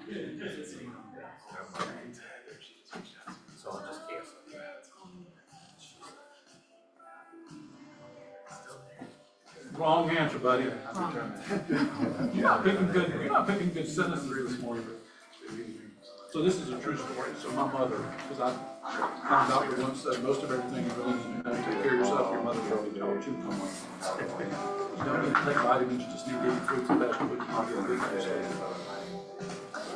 So I'll just cancel. Wrong answer, buddy. You're not picking good sentences this morning. So this is a true story. So my mother, because my doctor once said most of everything is really easy. Take care of yourself, your mother's already told you. You don't need to take vitamins, you just need to eat fruits and vegetables. You can get a good diet.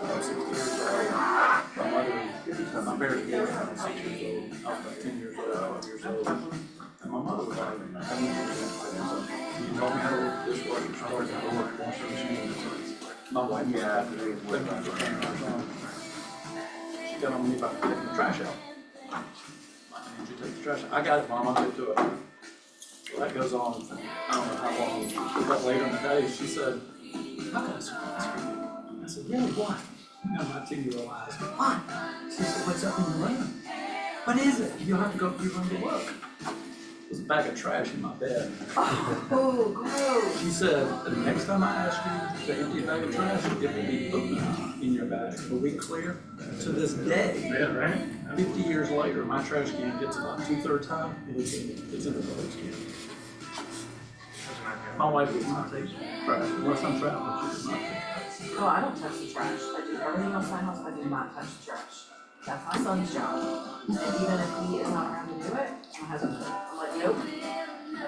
I'm 60 years old. My mother, my parents were 6 years old. I was about 10 years old, 12 years old. And my mother was like, you told me how to work this work, you started how to work washing machine. My wife was happy to take my she got on me about taking the trash out. And she takes the trash out. I got it, Mom, I'll get to it. So that goes on, I don't know how long. But later in the day, she said, I've got a surprise for you. I said, really, what? You know, my 10-year-old eyes, what? She said, what's up in the room? What is it? You'll have to go through your room to look. There's a bag of trash in my bed. Oh, gross. She said, the next time I ask you to empty a bag of trash, it will be open in your bag. Were we clear? To this day, Yeah, right? 50 years later, my trash can gets about 2/3 high, and it's in the garbage can. My wife does not take trash, unless I'm traveling, she does not take trash. Oh, I don't touch the trash. I do everything else in my house, I do not touch the trash. That's my son's job. And even if he is not around to do it, my husband does it. I'm like, nope. I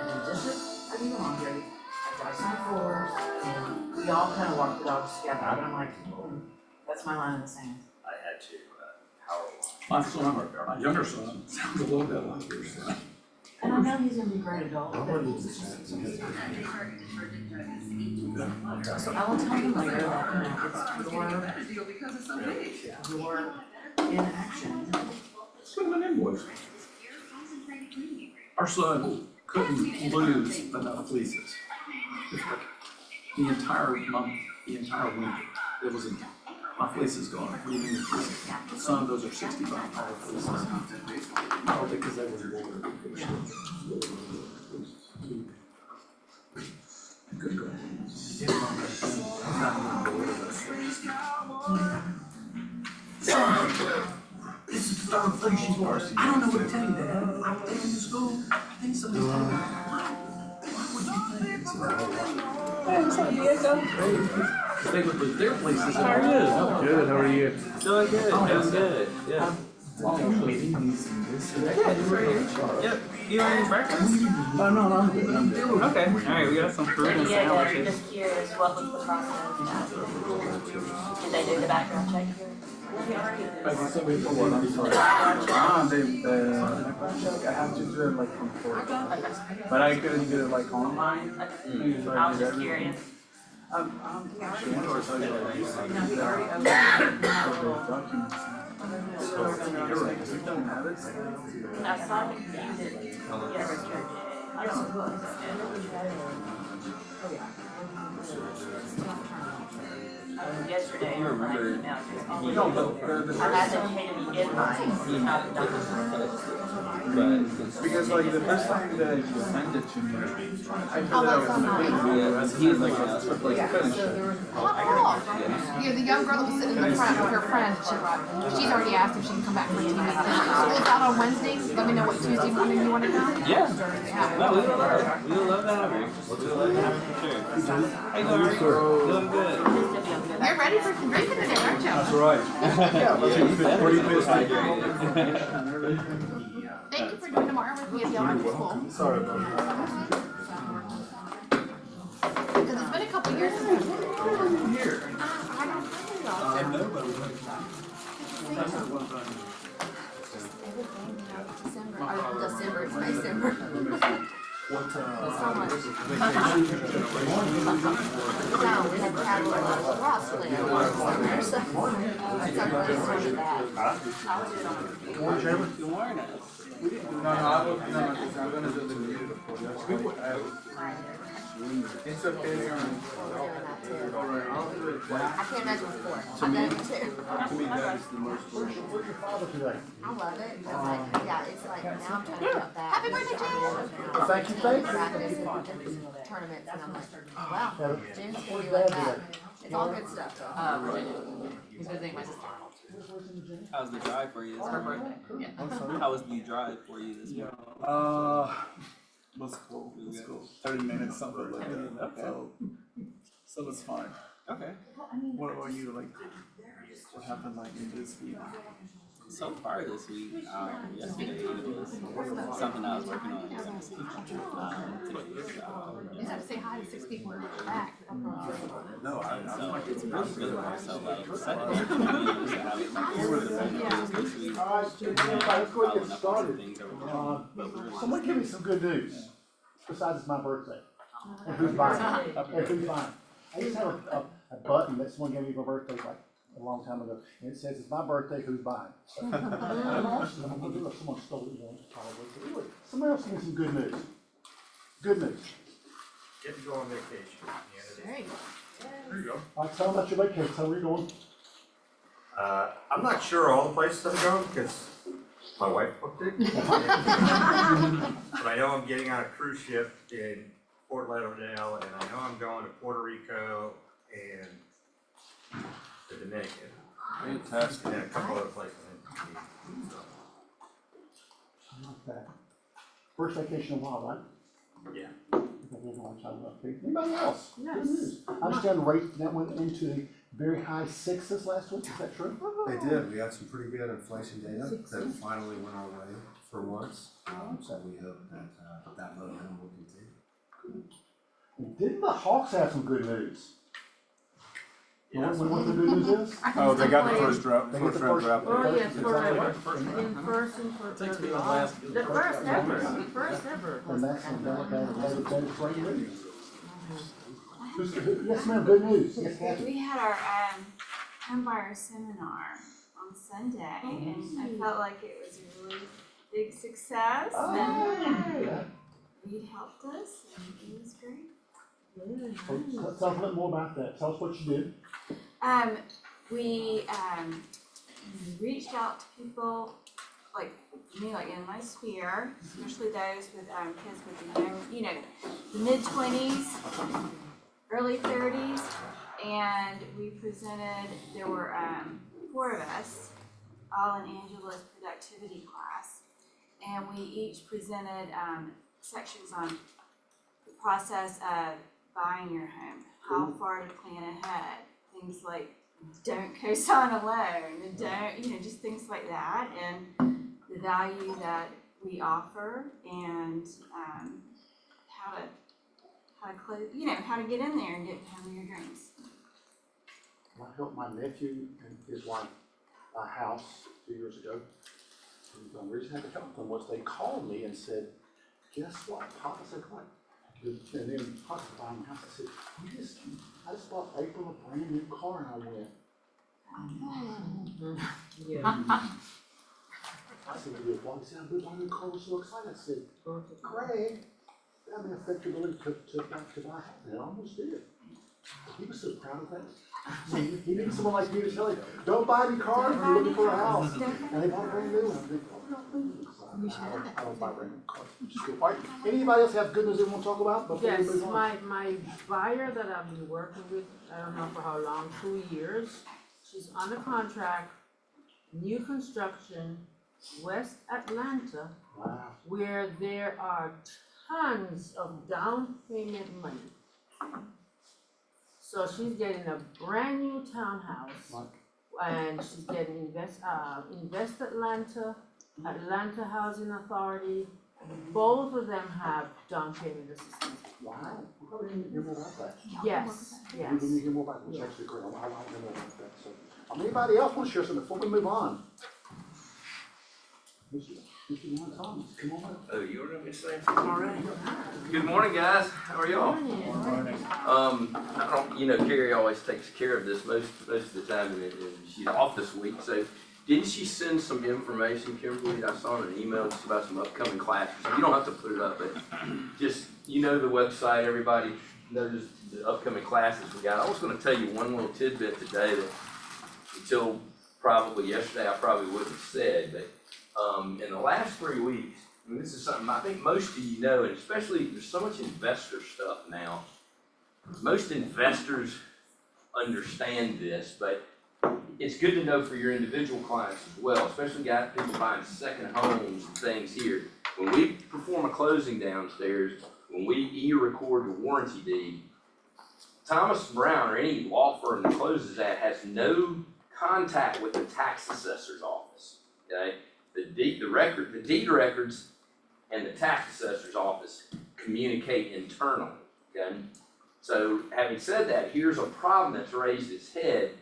do dishes, I do the laundry, I dry some floors, and we all kind of walk the dogs together. And I'm like, that's my line in the sand. I had to power wash. My son, or my younger son, sounds a little bit like your son. And I know he's gonna be a great adult, but he's just. So I will tell him later that, it's your inaction. Send him an invoice. Our son couldn't lose enough fleeces. The entire month, the entire winter, it was my fleece is gone. Some of those are $65 fleeces. All because they were water. Good girl. This is the third place she was. I don't know what to tell you, Dad. I'm in school. I think somebody's coming. What would you think? Hey, San Diego. They would lose their places. How are you? Good, how are you? Doing good. Doing good. Yeah. Yeah, you're right. Yep. You want any breakfast? No, I'm good. I'm good. Okay. All right. We got some fruit and Yeah, they're sandwiches. just curious, what was the process? Did they do the background check here? Maybe somebody for what? I'm sorry. I have to do it like from 4. But I couldn't do it like online. I was just curious. I'm actually one or so No, he already owns documents. You don't have it? I saw him use it, yeah, Richard. I don't know. Yesterday, I emailed you. No, but the I had them pay to be in mine, because like the first time that you sent it to me, I thought that was He was like, finish it. Yeah, the young girl that was sitting in the front with her friend, she's already asked if she can come back for a team event. School's out on Wednesday. Let me know what Tuesday morning you want to come. yeah. No, we would love to have you. We would love to have you for sure. Hey, how are you? Doing good. You're ready for some drinking today, aren't you? That's right. Thank you for doing tomorrow with me at the elementary school. Sorry about that. Because it's been a couple years since I've been Here. I don't know. And nobody. December, it's December. What, So much. No, we had travel across the so that's our first one of that. Good morning. I'm gonna do the music for you. It's okay, alright, I'll do it. I can't imagine before. I've done it too. To me, that is the most I crucial. love it. It's like, yeah, it's like now I'm trying to get back. Happy birthday, Jane! Thank you, thank you. Practice and tournaments, and I'm like, wow, Jane's gonna be like that. It's It's all good stuff. Virginia. He's visiting my sister. How's the drive for you this Her morning? birthday. Yeah. I'm sorry. How was the drive for you this morning? Was cool. Was cool. 30 minutes, something like that. Okay. So it's fine. Okay. What about you? Like, what happened like in this week? So far this week, yesterday it was something I was working on. Today was, You just have to say hi to 6 people in the back. No, I'm so like, it's really good. So like Saturday, to have it for the this week. Alright, let's go Following and get up on started. things that were done, but we're really Someone give me some good news, besides it's my birthday. And who's buying it? And who's buying it? I used to have a button that someone gave me for birthday like a long time ago, and it says, it's my birthday, who's buying? I'm gonna do it, someone stole it, probably. But anyway, somebody else give me some good news. Good news. get to go on vacation at the end of the There you go. There you go. Alright, tell them about your vacation, tell them where you're going. I'm not sure all the places I'm going, because my wife booked it. But I know I'm getting on a cruise ship in Fort Lauderdale, and I know I'm going to Puerto Rico and the Dominican, Fantastic. and then a couple other places in Okay. First vacation in a while, right? Yeah. Anybody else? Good news. I understand rate that went into the very high sixes last week, is that true? They did, we got some pretty good inflation data that finally went our way for once. So we hope that that momentum will continue. Didn't the Hawks have some good news? You know what the good news is? Oh, they got the first draft, They get the round first- draft. Oh, yes, Exactly. forever. In person for Takes me a while to get the first ever. And that's, that is great news. Yes, ma'am, good news, yes, Kathy. We had our homebuyer seminar on Sunday, and I felt like it was a really big success, and Yeah. Reed helped us, and it was great. Tell us a little more about that, tell us what you did. We reached out to people like me, like in my sphere, especially those with kids with the young, the mid-20s, early 30s, and we presented. There were 4 of us, all in Angela's productivity class, and we each presented sections on the process of buying your home, how far to plan ahead, things like don't co-sign a loan, and don't, just things like that, and the value that we offer, and how to close, how to get in there and get home of your dreams. I helped my nephew and his wife buy a house 2 years ago. And the reason I had to help them was they called me and said, guess what? Papa said, what? And then Papa buying a house, I said, I just bought April a brand new car, and I went, Yeah. I said, why he said, I bought a new car, I was so excited. I said, Greg, that may affect your ability to buy a house. And it almost did. He was so proud of that. So he needs someone like you to tell him, don't buy any cars when you're looking for a house. And they bought a brand new one. I think, oh, no, I don't buy brand new cars. Which is cool. All right, anybody else have good news they want to talk about before we Yes, move on? my buyer that I've been working with, I don't know for how long, 2 years. She's on a contract, new construction, West Atlanta, Wow. where there are tons of down payment money. So she's getting a brand new townhouse, and she's getting Invest Atlanta, Atlanta Housing Authority. Both of them have down payment assistance. Wow. We probably need to hear more about that. Yes, We yes. need to hear more about that, which is actually great. I want to hear more about that. So, anybody else want to share something before we move on? Mr. Warren Thomas, come on up. Oh, you were gonna be saying? All right. Good morning, guys. How are y'all? I don't, Carrie always takes care of this most of the time, and she's off this week. So, didn't she send some information, Kimberly? I saw in an email just about some upcoming classes. You don't have to put it up, but just the website. Everybody knows the upcoming classes we got. I was going to tell you one little tidbit today that until probably yesterday I probably wouldn't have said, but. In the last 3 weeks, and this is something I think most of you know, and especially there's so much investor stuff now. Most investors understand this, but it's good to know for your individual clients as well, especially people buying second homes and things here. When we perform a closing downstairs, when we e-record the warranty deed, Thomas Brown or any law firm that closes that has no contact with the tax assessor's office, okay? The deed records and the tax assessor's office communicate internally, okay? So having said that, here's a problem that's raised its head.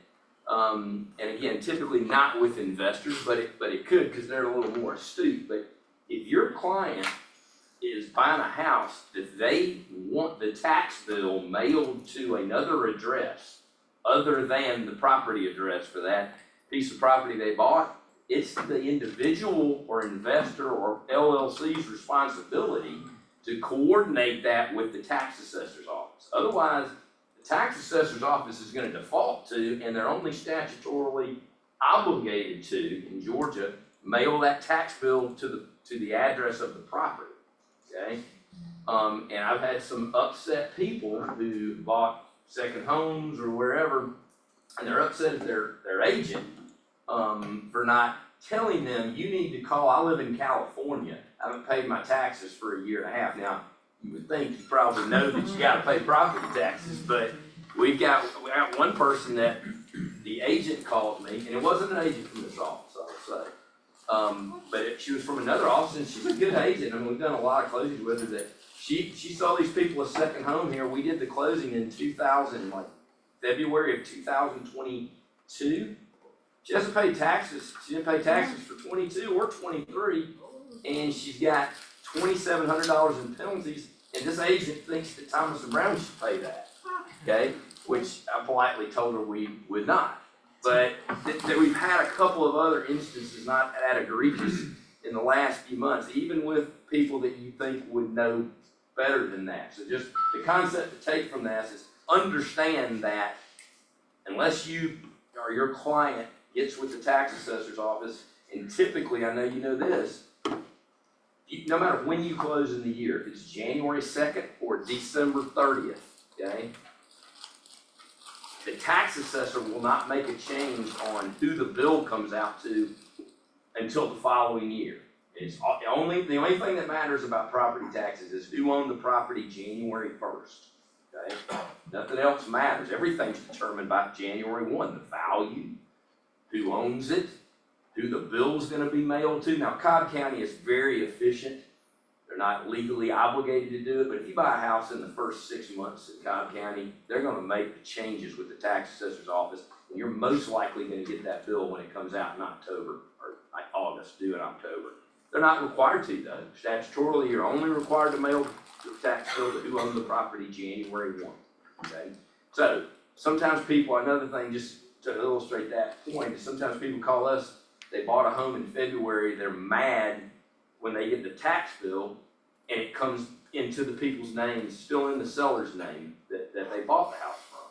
And again, typically not with investors, but it could because they're a little more astute. But if your client is buying a house that they want the tax bill mailed to another address other than the property address for that piece of property they bought, it's the individual or investor or LLC's responsibility to coordinate that with the tax assessor's office. Otherwise, the tax assessor's office is gonna default to, and they're only statutorily obligated to, in Georgia, mail that tax bill to the address of the property, okay? And I've had some upset people who bought second homes or wherever, and they're upset at their agent, for not telling them, you need to call, I live in California, I haven't paid my taxes for a year and a half. Now, you would think you probably know that you gotta pay property taxes, but we got one person that the agent called me, and it wasn't an agent from this office, I'll say. But she was from another office, and she's a good agent. I mean, we've done a lot of closings with her that she saw these people a second home here. We did the closing in February of 2022. She hasn't paid taxes. She didn't pay taxes for 22 or 23, and she's got $2,700 in penalties. And this agent thinks that Thomas and Brown should pay that, okay? Which I politely told her we would not. But that we've had a couple of other instances not that egregious in the last few months, even with people that you think would know better than that. So just the concept to take from this is understand that unless you or your client gets with the tax assessor's office, and typically, I know you know this, no matter when you close in the year, if it's January 2nd or December 30th, okay? The tax assessor will not make a change on who the bill comes out to until the following year. It's the only thing that matters about property taxes is who owned the property January 1st, okay? Nothing else matters. Everything's determined by January 1, the value, who owns it, who the bill's gonna be mailed to. Now, Cobb County is very efficient. They're not legally obligated to do it, but if you buy a house in the first 6 months in Cobb County, they're gonna make the changes with the tax assessor's office, and you're most likely gonna get that bill when it comes out in October, or like August, due in October. They're not required to though. Statutorily, you're only required to mail the tax bill to who owned the property January 1, okay? So, sometimes people, another thing just to illustrate that point, is sometimes people call us, they bought a home in February, they're mad when they get the tax bill and it comes into the people's names, still in the seller's name that they bought the house from.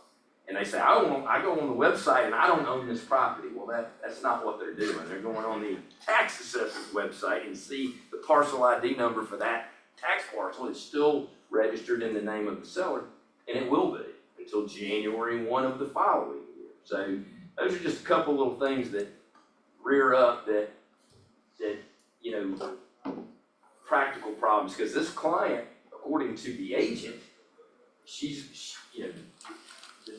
And they say, I go on the website and I don't own this property. Well, that's not what they're doing. They're going on the tax assessor's website and see the parcel ID number for that tax parcel is still registered in the name of the seller, and it will be until January 1 of the following year. So those are just a couple little things that rear up that you know, practical problems, because this client, according to the agent,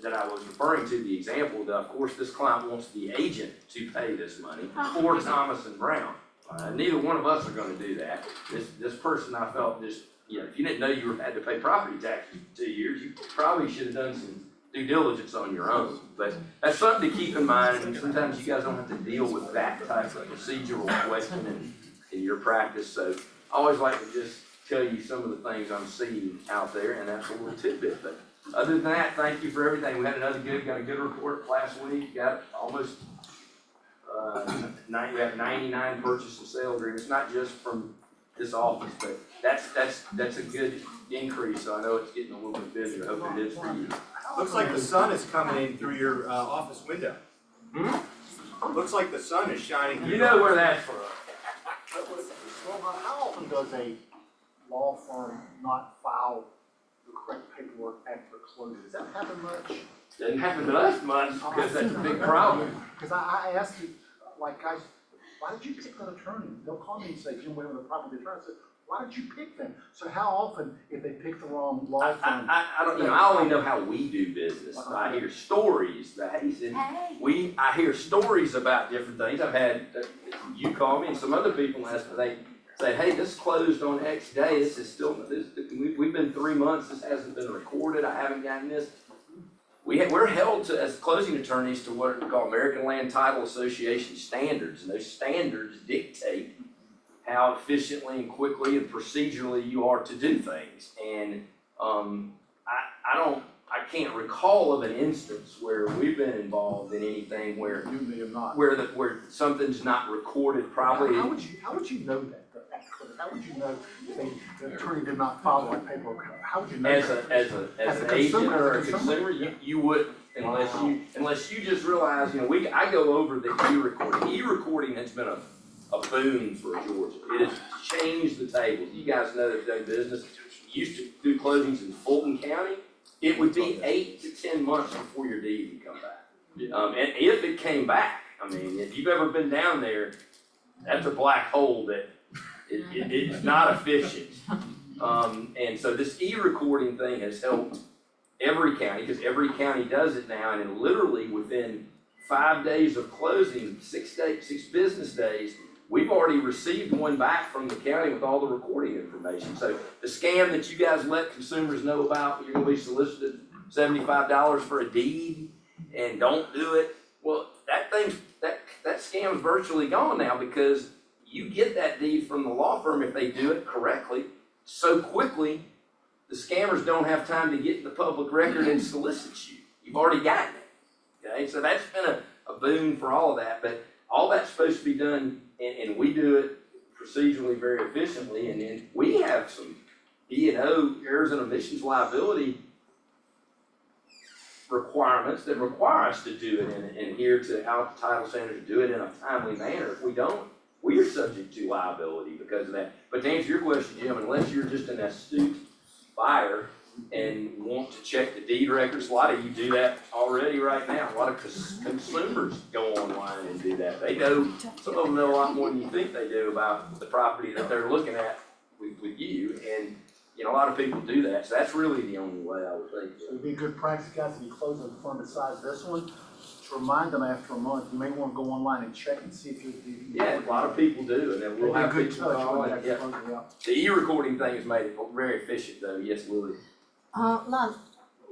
that I was referring to the example that, of course, this client wants the agent to pay this money for Thomas and Brown. Neither one of us are gonna do that. This person, I felt just, if you didn't know you had to pay property taxes for 2 years, you probably should have done some due diligence on your own. But that's something to keep in mind, and sometimes you guys don't have to deal with that type of procedural question in your practice. So I always like to just tell you some of the things I'm seeing out there, and that's a little tidbit. But other than that, thank you for everything. We had got a good report last week, got almost, we have 99 purchase and sale agreements, not just from this office, but that's a good increase. So I know it's getting a little bit busier. I hope it is for you. Looks like the sun is coming in through your office window. Looks like the sun is shining through. You know where that's from. Well, how often does a law firm not file the correct paperwork after closing? Does that happen much? Doesn't happen to us much because that's a big problem. Cause I asked you, like, guys, why did you pick that attorney? They'll call me and say, Jim Whalen, the property attorney. I said, why did you pick them? So how often, if they pick the wrong law firm? I don't, I only know how we do business. I hear stories that, he said, I hear stories about different things. I've had, you call me and some other people ask me, they say, hey, this closed on X day, this is still, we've been 3 months, this hasn't been recorded, I haven't gotten this. We're held to, as closing attorneys, to what we call American Land Title Association standards, and those standards dictate how efficiently and quickly and procedurally you are to do things. And I can't recall of an instance where we've been involved in anything where You may have not. where something's not recorded properly. How would you know that? How would you know if the attorney did not follow that paperwork? How would you know As that? as an agent consumer, or a as a consumer, consumer, you wouldn't unless you just realize, I go over the e-recording. E-recording has been a boon for Georgia. It has changed the tables. You guys know that day business. You used to do closings in Fulton County. It would be 8 to 10 months before your deed would come back. And if it came back, if you've ever been down there, that's a black hole that it's not efficient. And so this e-recording thing has helped every county, because every county does it now, and then literally within 5 days of closing, 6 business days, we've already received one back from the county with all the recording information. So the scam that you guys let consumers know about, you're gonna be solicited $75 for a deed and don't do it, well, that scam's virtually gone now, because you get that deed from the law firm if they do it correctly so quickly, the scammers don't have time to get in the public record and solicit you. You've already gotten it, okay? So that's been a boon for all of that, but all that's supposed to be done, and we do it procedurally very efficiently, and then we have some E&O, errors and omissions liability requirements that require us to do it and adhere to how the title standards do it in a timely manner. If we don't, we are subject to liability because of that. But to answer your question, Jim, unless you're just an astute buyer and want to check the deed records, a lot of you do that already right now. A lot of consumers go online and do that. They know, some of them know a lot more than you think they do about the property that they're looking at with you. And, a lot of people do that. So that's really the only way I would think. So it'd be a good practice, guys, if you close a firm besides this one, to remind them after a month, you may want to go online and check and see if you're. Yeah, a lot of people do, and then we'll have people call and, The e-recording thing has made it very efficient though, yes, Lily. Lon,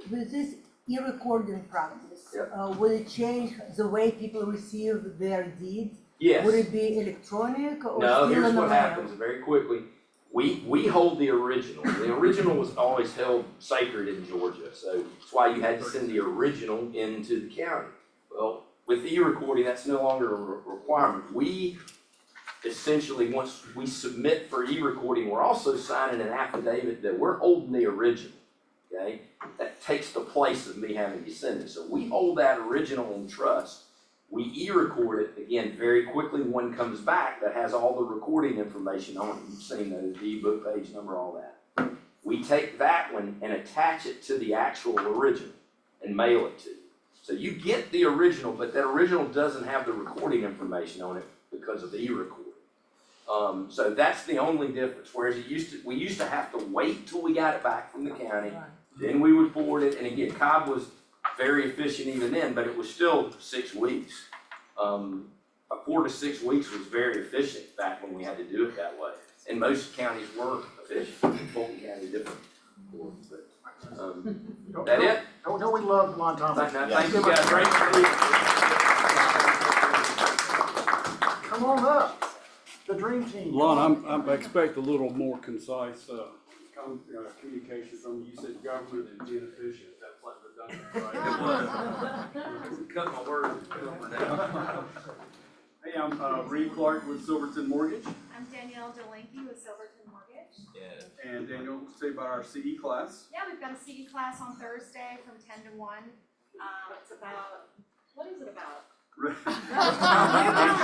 with this e-recording practice, will it change the way people receive their deeds? Yes. Would it be electronic or No, still in here's the what mail? happens very quickly. We hold the original. The original was always held sacred in Georgia, so that's why you had to send the original into the county. Well, with e-recording, that's no longer a requirement. We essentially, once we submit for e-recording, we're also signing an affidavit that we're holding the original, okay? That takes the place of me having to send it. So we hold that original in trust. We e-record it, again, very quickly. One comes back that has all the recording information on it. You've seen those, the book page number, all that. We take that one and attach it to the actual original and mail it to you. So you get the original, but that original doesn't have the recording information on it because of the e-recording. So that's the only difference. Whereas we used to have to wait till we got it back from the county, then we would forward it. And again, Cobb was very efficient even then, but it was still 6 weeks. 4 to 6 weeks was very efficient back when we had to do it that way. And most counties were efficient. Fulton County is different. But, that it? Don't we love Lon Thomas? Thank you guys. Great to see you. Come on up, the dream team. Lon, I expect a little more concise communication from you. You said government and being efficient. That's like redundant, right? Cut my words. Hey, I'm Reed Clark with Silverton Mortgage. I'm Danielle Delaney with Silverton Mortgage. Yeah. And Daniel, say about our CE class. Yeah, we've got a CE class on Thursday from 10 to 1. It's about, what is it about?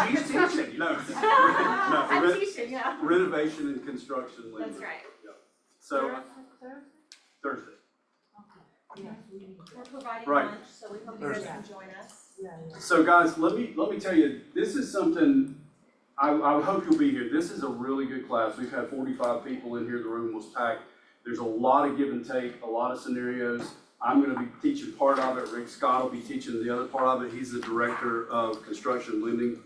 She's teaching. No. I'm teaching, yeah. Renovation and construction lending. That's right. Yeah. So, Thursday. We're providing Right. lunch, so we hope you guys can join us. So guys, let me tell you, this is something, I hope you'll be here. This is a really good class. We've had 45 people in here, the room was packed. There's a lot of give and take, a lot of scenarios. I'm gonna be teaching part of it, Rick Scott will be teaching the other part of it. He's the director of construction lending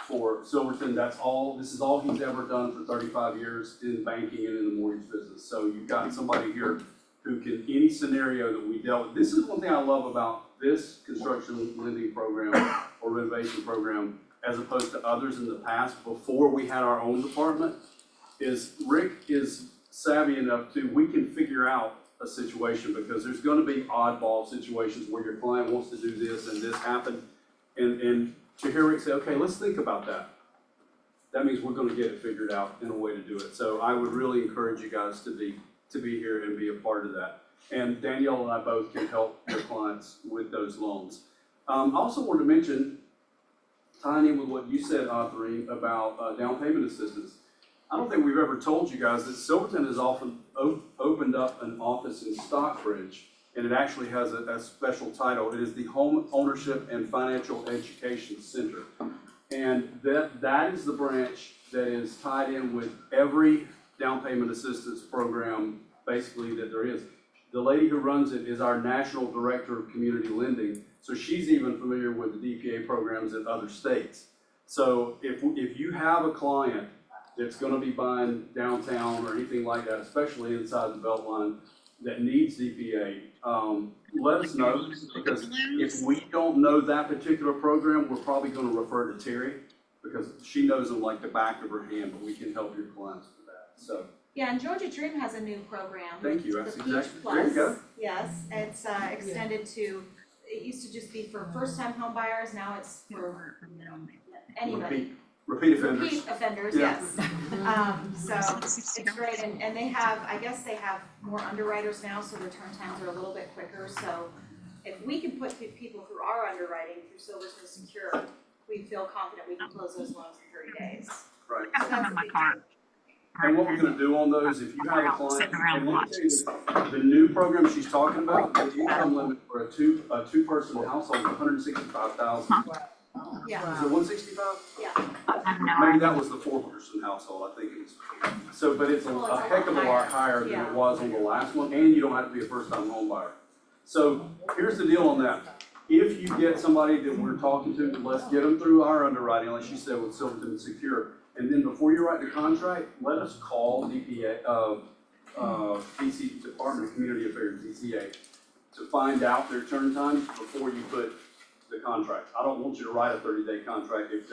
for Silverton. This is all he's ever done for 35 years in banking and in the mortgage business. So you've got somebody here who can, any scenario that we dealt with. This is one thing I love about this construction lending program or renovation program, as opposed to others in the past before we had our own department, is Rick is savvy enough we can figure out a situation, because there's gonna be oddball situations where your client wants to do this and this happened. And to hear Rick say, okay, let's think about that. That means we're gonna get it figured out in a way to do it. So I would really encourage you guys to be here and be a part of that. And Danielle and I both can help your clients with those loans. I also wanted to mention, tying in with what you said, Authorine, about down payment assistance. I don't think we've ever told you guys that Silverton has often opened up an office in Stockbridge, and it actually has a special title. It is the Home Ownership and Financial Education Center. And that is the branch that is tied in with every down payment assistance program, basically, that there is. The lady who runs it is our National Director of Community Lending, so she's even familiar with the DPA programs in other states. So if you have a client that's gonna be buying downtown or anything like that, especially inside the Beltline, that needs DPA, let us know, because if we don't know that particular program, we're probably gonna refer to Terry, because she knows them like the back of her hand, but we can help your clients with that, so. Yeah, and Georgia Dream has a new program. Thank you, that's the exactly, Peach there you go. Plus. Yes, it's extended to, it used to just be for first-time home buyers, now it's for anybody. Repeat offenders. Repeat offenders, Yeah. yes. So it's great, and they have, I guess they have more underwriters now, so their turn times are a little bit quicker. So if we can put people through our underwriting through Silverton Secure, we feel confident we can close those loans in 30 days. Right. So that's a big deal. And what we're gonna do on those, if you have a client, and let me tell you, the new program she's talking about, the income limit for a two-person household is $165,000. Yeah. Is it 165? Yeah. Maybe that was the four-person household, I think it was. So, but it's a heck of a lot higher than it was on the last one, and you don't have to be a first-time home buyer. So here's the deal on that. If you get somebody that we're talking to, let's get them through our underwriting, like you said, with Silverton Secure. And then before you write the contract, let us call DPA, DC, Department of Community Affairs, DCA, to find out their turn times before you put the contract. I don't want you to write a 30-day contract if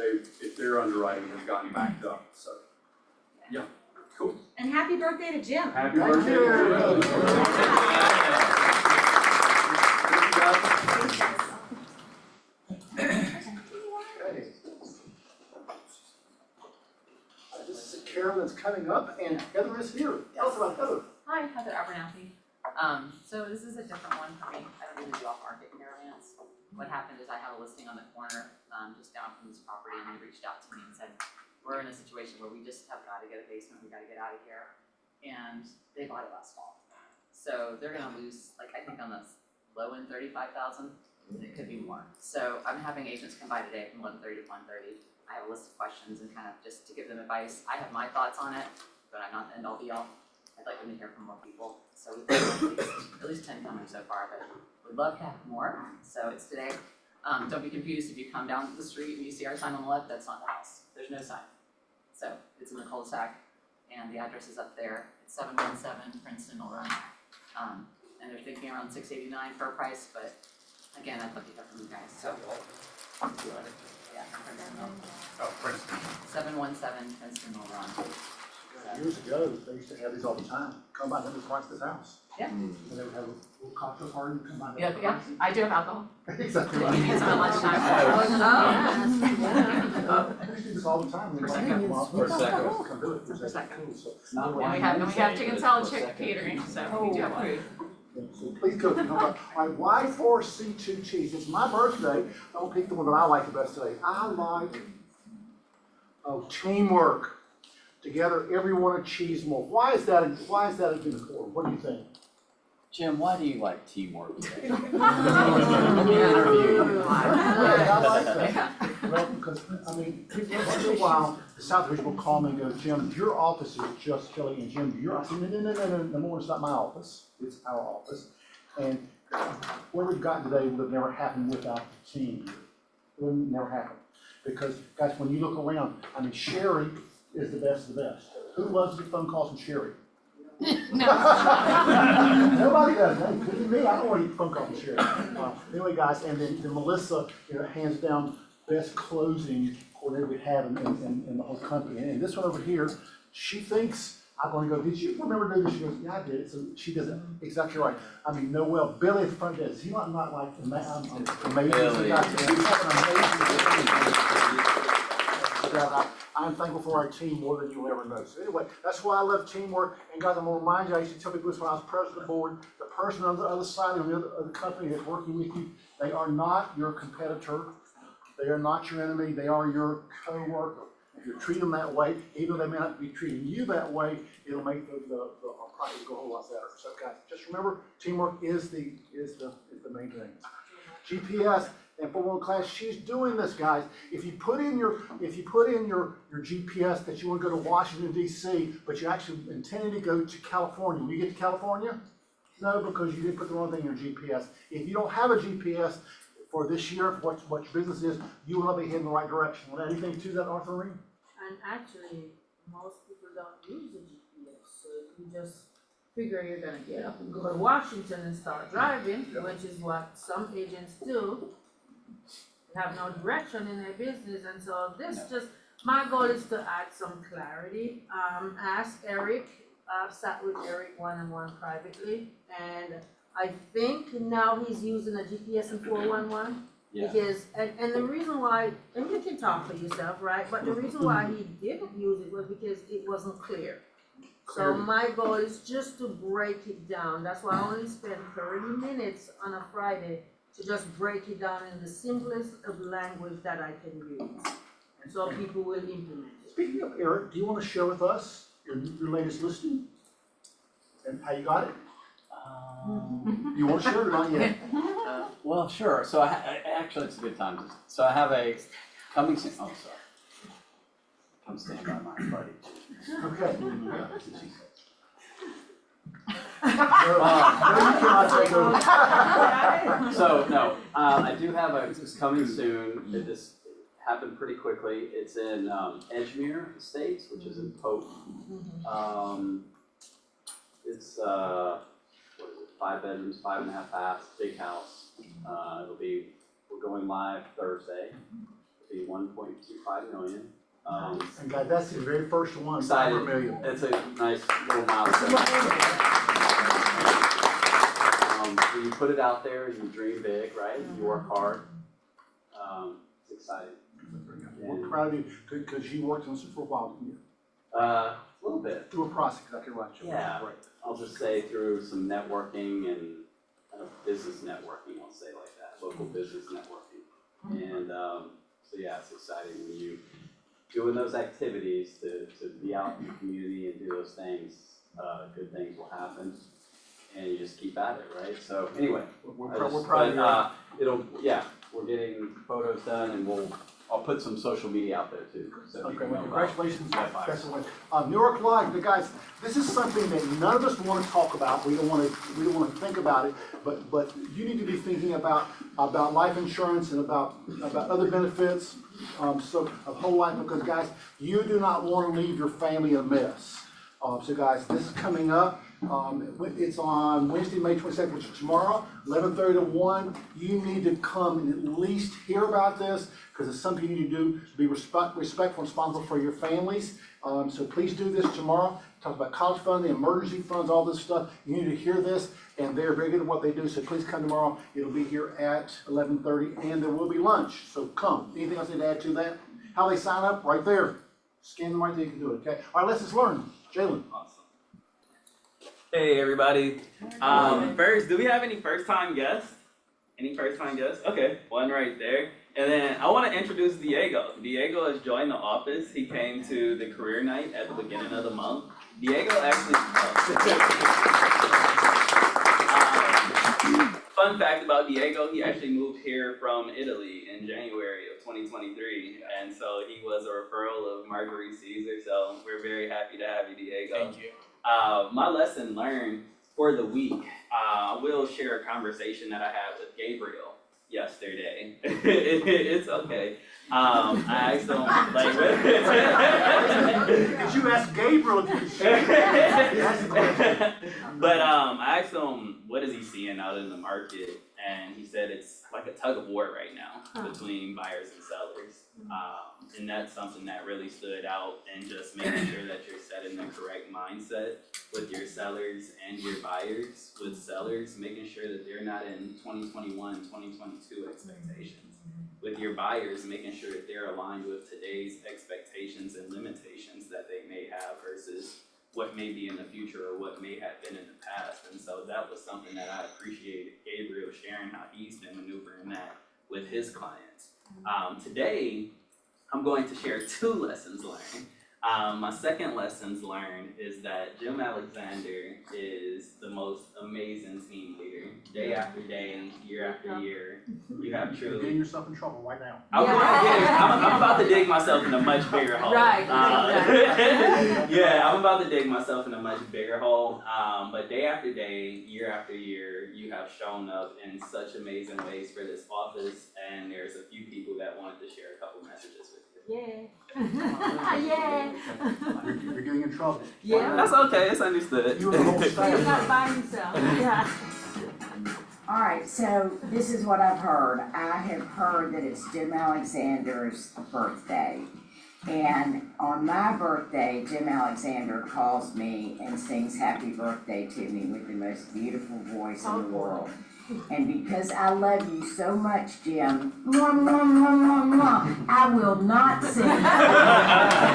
their underwriting has gotten backed up, so, yeah, cool. And happy birthday to Jim. Happy birthday to This is Karen that's coming up, and Heather is here. Tell us about Heather. Hi, Heather Abernathy. So this is a different one for me. I don't really do off-market caravans. What happened is I have a listing on the corner, just down from this property, and they reached out to me and said, we're in a situation where we just have got to get a basement, we got to get out of here. And they bought it last fall. So they're gonna lose, like, I think on the low end 35,000, it could be more. So I'm having agents come by today from 1:30 to 1:30. I have a list of questions and kind of just to give them advice. I have my thoughts on it, but I'm not the end all be all. I'd like them to hear from more people. So we've got at least 10 coming so far, but we'd love to have more. So it's today. Don't be confused if you come down the street and you see our sign on the left, that's not the house. There's no sign. So it's in the cul-de-sac and the address is up there. It's 717 Princeton will run. And they're thinking around $689 per price, but again, I'd love to hear from you guys. So yeah, Princeton. Oh, Princeton. 717 Princeton will run. Years ago, they used to have these all the time. Come by, let me price this house. Yeah. And they would have a little cocktail party, come by. Yeah, yeah, I do have alcohol. Exactly You right. need some at lunchtime. I used to do this all the time. They like, come up, Prosecco. come do it. Prosecco. So, And we have chicken salad catering, so we do have food. So please cook. You know what? My Y4C2 cheese. It's my birthday. Don't pick the one that I like the best today. I like teamwork. Together, everyone achieves more. Why is that again important? What do you think? Jim, why do you like teamwork? Let me interview you. Yeah, I like that. Well, because, I mean, once in a while, the South Ridge will call me and go, Jim, your office is just killing, and Jim, I said, no, number one, it's not my office, it's our office. And where we've gotten today would have never happened without the team. It would have never happened. Because, guys, when you look around, I mean, Sherry is the best of the best. Who loves to get phone calls from Sherry? Nobody does, no, including me, I don't want to get phone calls from Sherry. Anyway, guys, and then Melissa, hands down, best closing coordinator we have in the whole company. And this one over here, she thinks, I'm gonna go, did you remember doing this? She goes, yeah, I did. So she does it exactly right. I mean, Noel, Billy at the front desk, he not like amazing. Billy. I'm thankful for our team more than you'll ever know. So anyway, that's why I love teamwork. And guys, I'm gonna remind you, I used to tell people this when I was president of the board, the person on the other side of the company that's working with you, they are not your competitor. They are not your enemy. They are your co-worker. If you treat them that way, even though they may not be treating you that way, it'll make the project go a whole lot better. So guys, just remember, teamwork is the main thing. GPS and 411 class, she's doing this, guys. If you put in your GPS that you want to go to Washington D.C., but you're actually intending to go to California, will you get to California? No, because you didn't put the wrong thing in your GPS. If you don't have a GPS for this year, for what your business is, you will not be heading in the right direction. Want anything to that, Arthur Marine? And actually, most people don't use a GPS, so if you just figure you're gonna get up and go to Washington and start driving, which is what some agents do, they have no direction in their business, and so this just, my goal is to add some clarity. Ask Eric, I've sat with Eric one-on-one privately, and I think now he's using a GPS in 411. Yeah. Because, and the reason why, and you can talk for yourself, right? But the reason why he didn't use it was because it wasn't clear. So my goal is just to break it down. That's why I only spend 30 minutes on a Friday to just break it down in the simplest of language that I can use. And so people will implement it. Speaking of Eric, do you want to share with us your latest listing? And how you got it? You want to share it or not yet? Well, sure. So actually, it's a good time. So I have a coming soon. Oh, sorry. Come stand by my party. Okay. So no, I do have it's coming soon. It just happened pretty quickly. It's in Edgemere Estates, which is in Pope. It's 5 bedrooms, 5.5 baths, big house. We're going live Thursday. It'll be 1.25 million. And guys, that's the very first one. Excited. Million. It's a nice little milestone. So you put it out there, you dream big, right? You work hard. It's exciting. We're proud of you because you worked on this for a while, didn't you? A little bit. Through a process, exactly right. Yeah. Right. I'll just say through some networking and kind of business networking, I'll say like that, local business networking. And so yeah, it's exciting when you doing those activities to be out in the community and do those things, good things will happen. And you just keep at it, right? So anyway, we're proud of you. we're getting photos done and I'll put some social media out there too. So okay, well, congratulations. New York Live, the guys, this is something that none of us want to talk about. We don't want to think about it, but you need to be thinking about life insurance and about other benefits. So a whole lot, because guys, you do not want to leave your family a mess. So guys, this is coming up. It's on Wednesday, May 22nd, which is tomorrow, 11:30 to 1. You need to come and at least hear about this, because it's something you need to do to be respectful and responsible for your families. So please do this tomorrow. Talk about college fund, the emergency funds, all this stuff. You need to hear this, and they're very good at what they do. So please come tomorrow. It'll be here at 11:30, and there will be lunch. So come. Anything else to add to that? How they sign up? Right there. Scan them right there. You can do it. Okay. All right. Let's just learn. Jalen. Awesome. Hey everybody. First, do we have any first-time guests? Any first-time guests? Okay, one right there. And then I want to introduce Diego. Diego has joined the office. He came to the career night at the beginning of the month. Diego actually, fun fact about Diego, he actually moved here from Italy in January of 2023, and so he was a referral of Marguerite Caesar, so we're very happy to have you, Diego. Thank you. My lesson learned for the week, I will share a conversation that I had with Gabriel yesterday. It's okay. I asked him, like, Did you ask Gabriel if you could share? but I asked him, what is he seeing out in the market? And he said it's like a tug of war right now between buyers and sellers. And that's something that really stood out, and just making sure that you're setting the correct mindset with your sellers and your buyers. With sellers, making sure that they're not in 2021, 2022 expectations. With your buyers, making sure that they're aligned with today's expectations and limitations that they may have versus what may be in the future or what may have been in the past. And so that was something that I appreciated Gabriel sharing, how he's been maneuvering that with his clients. Today, I'm going to share 2 lessons learned. My second lessons learned is that Jim Alexander is the most amazing team leader. Day after day, year after year, you have You're truly. getting yourself in trouble right now. I'm about to dig myself in a much bigger hole. Right. Yeah, I'm about to dig myself in a much bigger hole. But day after day, year after year, you have shown up in such amazing ways for this office, and there's a few people that wanted to share a couple messages with you. Yeah. Yeah. You're getting in trouble. Yeah. That's okay, it's understood. You and the whole He's staff. not by himself. Yeah. All right, so this is what I've heard. I have heard that it's Jim Alexander's birthday. And on my birthday, Jim Alexander calls me and sings happy birthday to me with the most beautiful voice in the world. And because I love you so much, Jim, mwah, mwah, mwah, mwah, mwah, I will not sing. I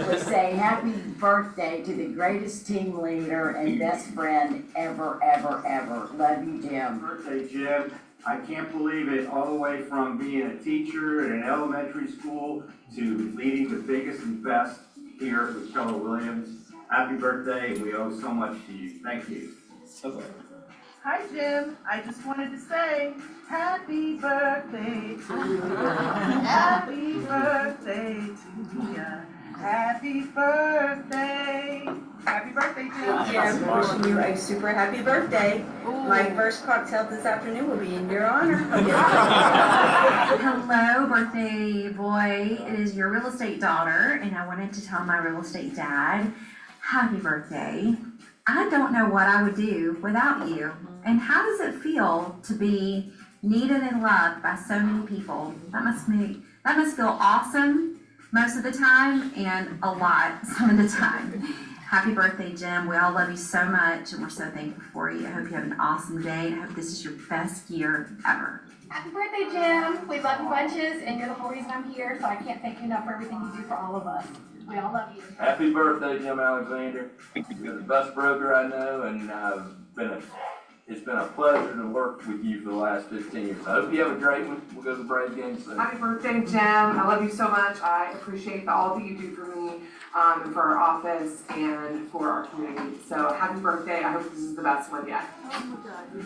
will say happy birthday to the greatest team leader and best friend ever, ever, ever. Love you, Jim. Birthday, Jim. I can't believe it, all the way from being a teacher at an elementary school to leading the biggest and best here with Keller Williams. Happy birthday, we owe so much to you. Thank you. Hi, Jim. I just wanted to say happy birthday to you. Happy birthday to you. Happy birthday. Happy birthday, Jim. Jim, wishing you a super happy birthday. My first cocktail this afternoon will be in your honor. Hello, birthday boy. It is your real estate daughter, and I wanted to tell my real estate dad, happy birthday. I don't know what I would do without you. And how does it feel to be needed and loved by so many people? That must feel awesome most of the time and a lot some of the time. Happy birthday, Jim. We all love you so much and we're so thankful for you. I hope you have an awesome day and I hope this is your best year ever. Happy birthday, Jim. We love you bunches, and you're the whole reason I'm here, so I can't thank you enough for everything you do for all of us. We all love you. Happy birthday, Jim Alexander. You're the best broker I know, and it's been a pleasure to work with you for the last 15 years. I hope you have a great one. We'll go to the Braves game soon. Happy birthday, Jim. I love you so much. I appreciate all that you do for me, for our office, and for our community. So happy birthday. I hope this is the best one yet.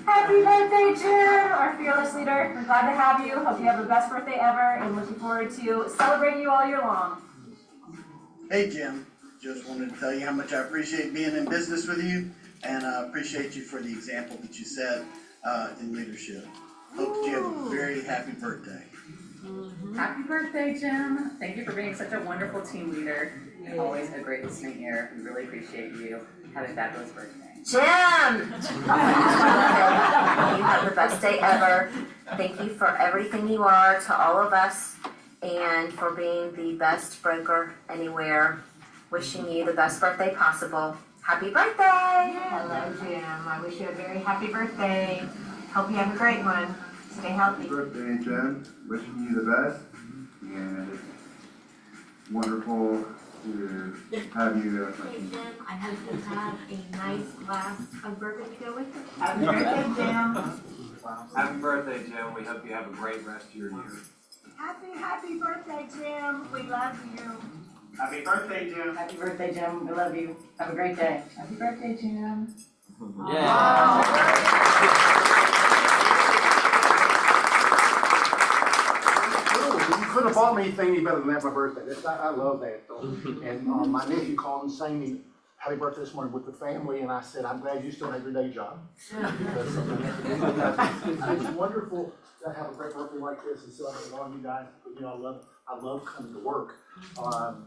Happy birthday, Jim, our fearless leader. We're glad to have you. Hope you have the best birthday ever and looking forward to celebrating you all year long. Hey, Jim. Just wanted to tell you how much I appreciate being in business with you, and I appreciate you for the example that you set in leadership. Hope that you have a very happy birthday. Happy birthday, Jim. Thank you for being such a wonderful team leader. You've always had a great listening ear. We really appreciate you. Have a fabulous birthday. Jim! You have the best day ever. Thank you for everything you are to all of us and for being the best broker anywhere. Wishing you the best birthday possible. Happy birthday! Hello, Jim. I wish you a very happy birthday. Hope you have a great one. Stay healthy. Happy birthday, Jen. Wishing you the best. And it's wonderful to have you as my Hey, team. Jim, I hope you have a nice glass of bourbon to go with it. Happy birthday, Jim. Happy birthday, Jim. We hope you have a great rest of your year. Happy birthday, Jim. We love you. Happy birthday, Jim. Happy birthday, Jim. We love you. Have a great day. Happy birthday, Jim. Yeah. couldn't have bought me anything any better than that for my birthday. I love that though. And my nephew called and sang me happy birthday this morning with the family, and I said, I'm glad you still have your day job. Because it's wonderful to have a great birthday like this and celebrate all you guys. You know, I love coming to work.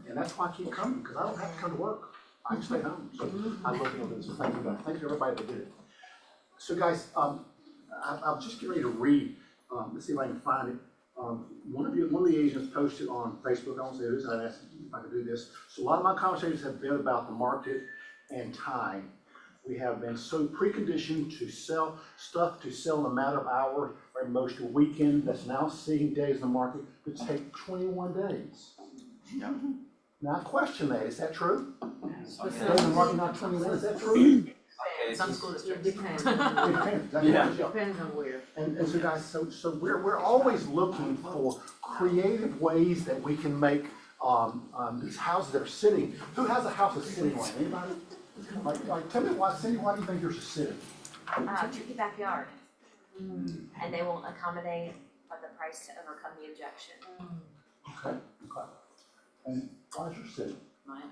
And that's why I keep coming, because I don't have to come to work. I can stay home. So I love doing this. So thank you guys. Thank you everybody that did it. So guys, I'm just getting ready to read. Let's see if I can find it. One of the agents posted on Facebook, I won't say who it is, I asked if I could do this. So a lot of my conversations have been about the market and time. We have been so preconditioned to sell stuff to sell in a matter of hours, or most a weekend that's now seeing days in the market could take 21 days. Yep. Now I question that, is that true? Yes. Days in the market not 21, is that true? Some school districts. It depends. That's what it is. Depends on where. And so guys, so we're always looking for creative ways that we can make these houses that are sitting. Who has a house that's sitting right? Anybody? Like tell me why, Cindy, why do you think yours is sitting? Tricky backyard. And they won't accommodate the price to overcome the objection. Okay. And why is yours sitting? Mine,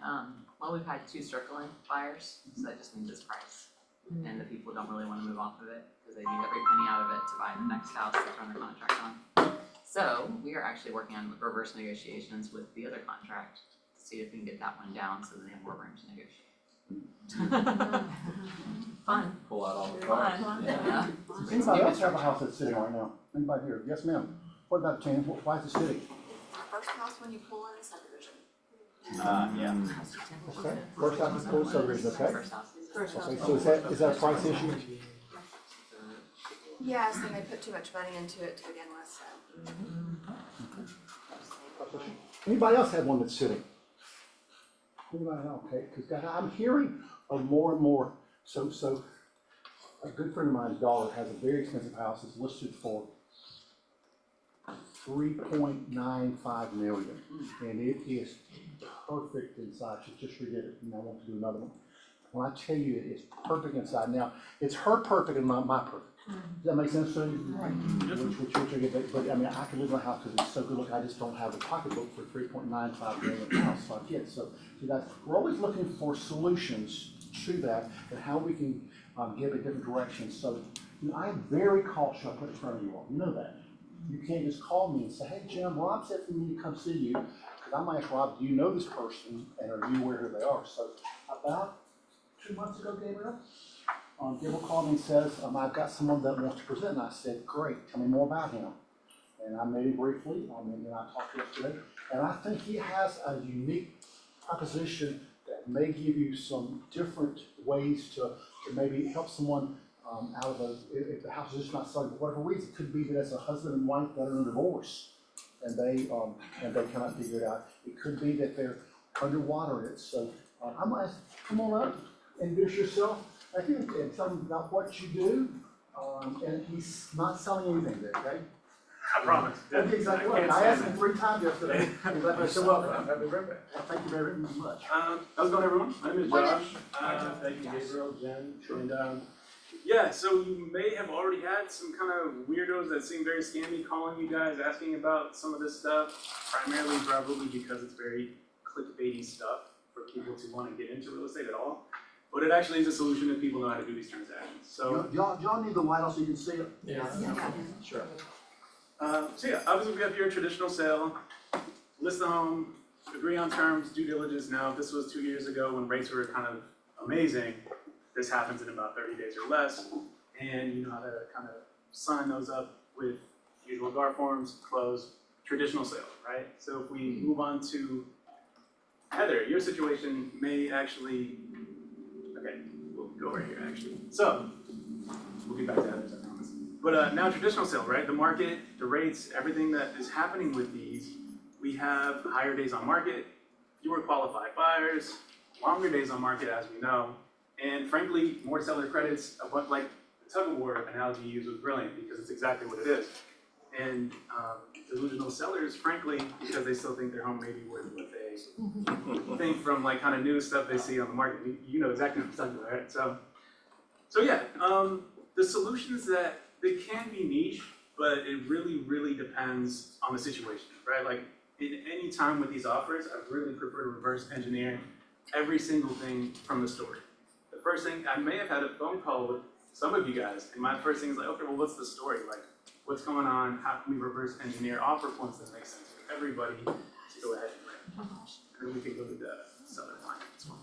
well, we've had 2 circling fires, so that just means it's price. And the people don't really wanna move off of it, because they need every penny out of it to buy the next house that's on their contract on. So, we are actually working on reverse negotiations with the other contract, to see if we can get that one down, so that they have more room to negotiate. Fun. Pull out all the Fun. cards. Yeah. Anybody else have a house that's sitting right now? Anybody here? Yes, ma'am. What about James? Why is it sitting? First house when you pull in a subdivision. Yeah. Okay. First house is full subdivision, okay? First house. Okay, so is that a price issue? Yes, and they put too much money into it to begin with, so. Anybody else have one that's sitting? Anybody else? Okay, because I'm hearing of more and more. So a good friend of mine's daughter has a very expensive house. It's listed for $3.95 million, and it is perfect inside. She just redid it, and I want to do another one. When I tell you it's perfect inside, now it's her perfect and not my perfect. Does that make sense to you? Right. Which I get, but I mean, I can live in a house because it's so good. Look, I just don't have the pocketbook for $3.95 million house, so I can't. So guys, we're always looking for solutions to that and how we can give a different direction. So you know, I am very cautious. I put in front of you all. You know that. You can't just call me and say, "Hey Jim, Rob said for me to come see you," because I might ask Rob, "Do you know this person and are you aware who they are?" So about 2 months ago, Gabriel called me and says, "I've got someone that wants to present." And I said, "Great, tell me more about him." And I met him briefly. And I talked to him yesterday, and I think he has a unique proposition that may give you some different ways to maybe help someone out of if the house is just not selling for whatever reason. It could be that it's a husband and wife that are in a divorce and they cannot figure it out. It could be that they're underwater in it. So I'm gonna ask, come on up, introduce yourself, and tell them about what you do. And he's not selling anything there, okay? I promise. That's exactly right. I asked him 3 times yesterday. He's like, "So welcome. Happy birthday. Thank you very much." How's it going, everyone? My name is Josh. Thank you, Gabriel, Jen. And yeah, so you may have already had some kind of weirdos that seem very scammy calling you guys, asking about some of this stuff, primarily probably because it's very clickbaity stuff for people to want to get into real estate at all. But it actually is a solution if people know how to do these transactions. So y'all need the light on so you can see it? Yeah. Sure. So yeah, obviously we have your traditional sale, list the home, agree on terms, due diligence. Now, if this was 2 years ago when rates were kind of amazing, this happens in about 30 days or less. And you know how to kind of sign those up with usual GAR forms, close, traditional sale, right? So if we move on to Heather, your situation may actually, okay, we'll go right here actually. So, we'll get back to Heather's, I promise. But now traditional sale, right? The market, the rates, everything that is happening with these, we have higher days on market, fewer qualified buyers, longer days on market as we know, and frankly, more seller credits. But like the tug of war analogy you used was brilliant because it's exactly what it is. And delusional sellers, frankly, because they still think their home may be worth what they think from like kind of new stuff they see on the market. You know exactly what I'm talking about, right? So yeah, the solutions that they can be niche, but it really, really depends on the situation, right? Like, in any time with these offers, I really prefer to reverse engineer every single thing from the story. The first thing, I may have had a phone call with some of you guys, and my first thing is like, okay, well, what's the story? Like, what's going on? How can we reverse engineer offer points that make sense for everybody to go ahead and win? And then we can go to the seller finance one.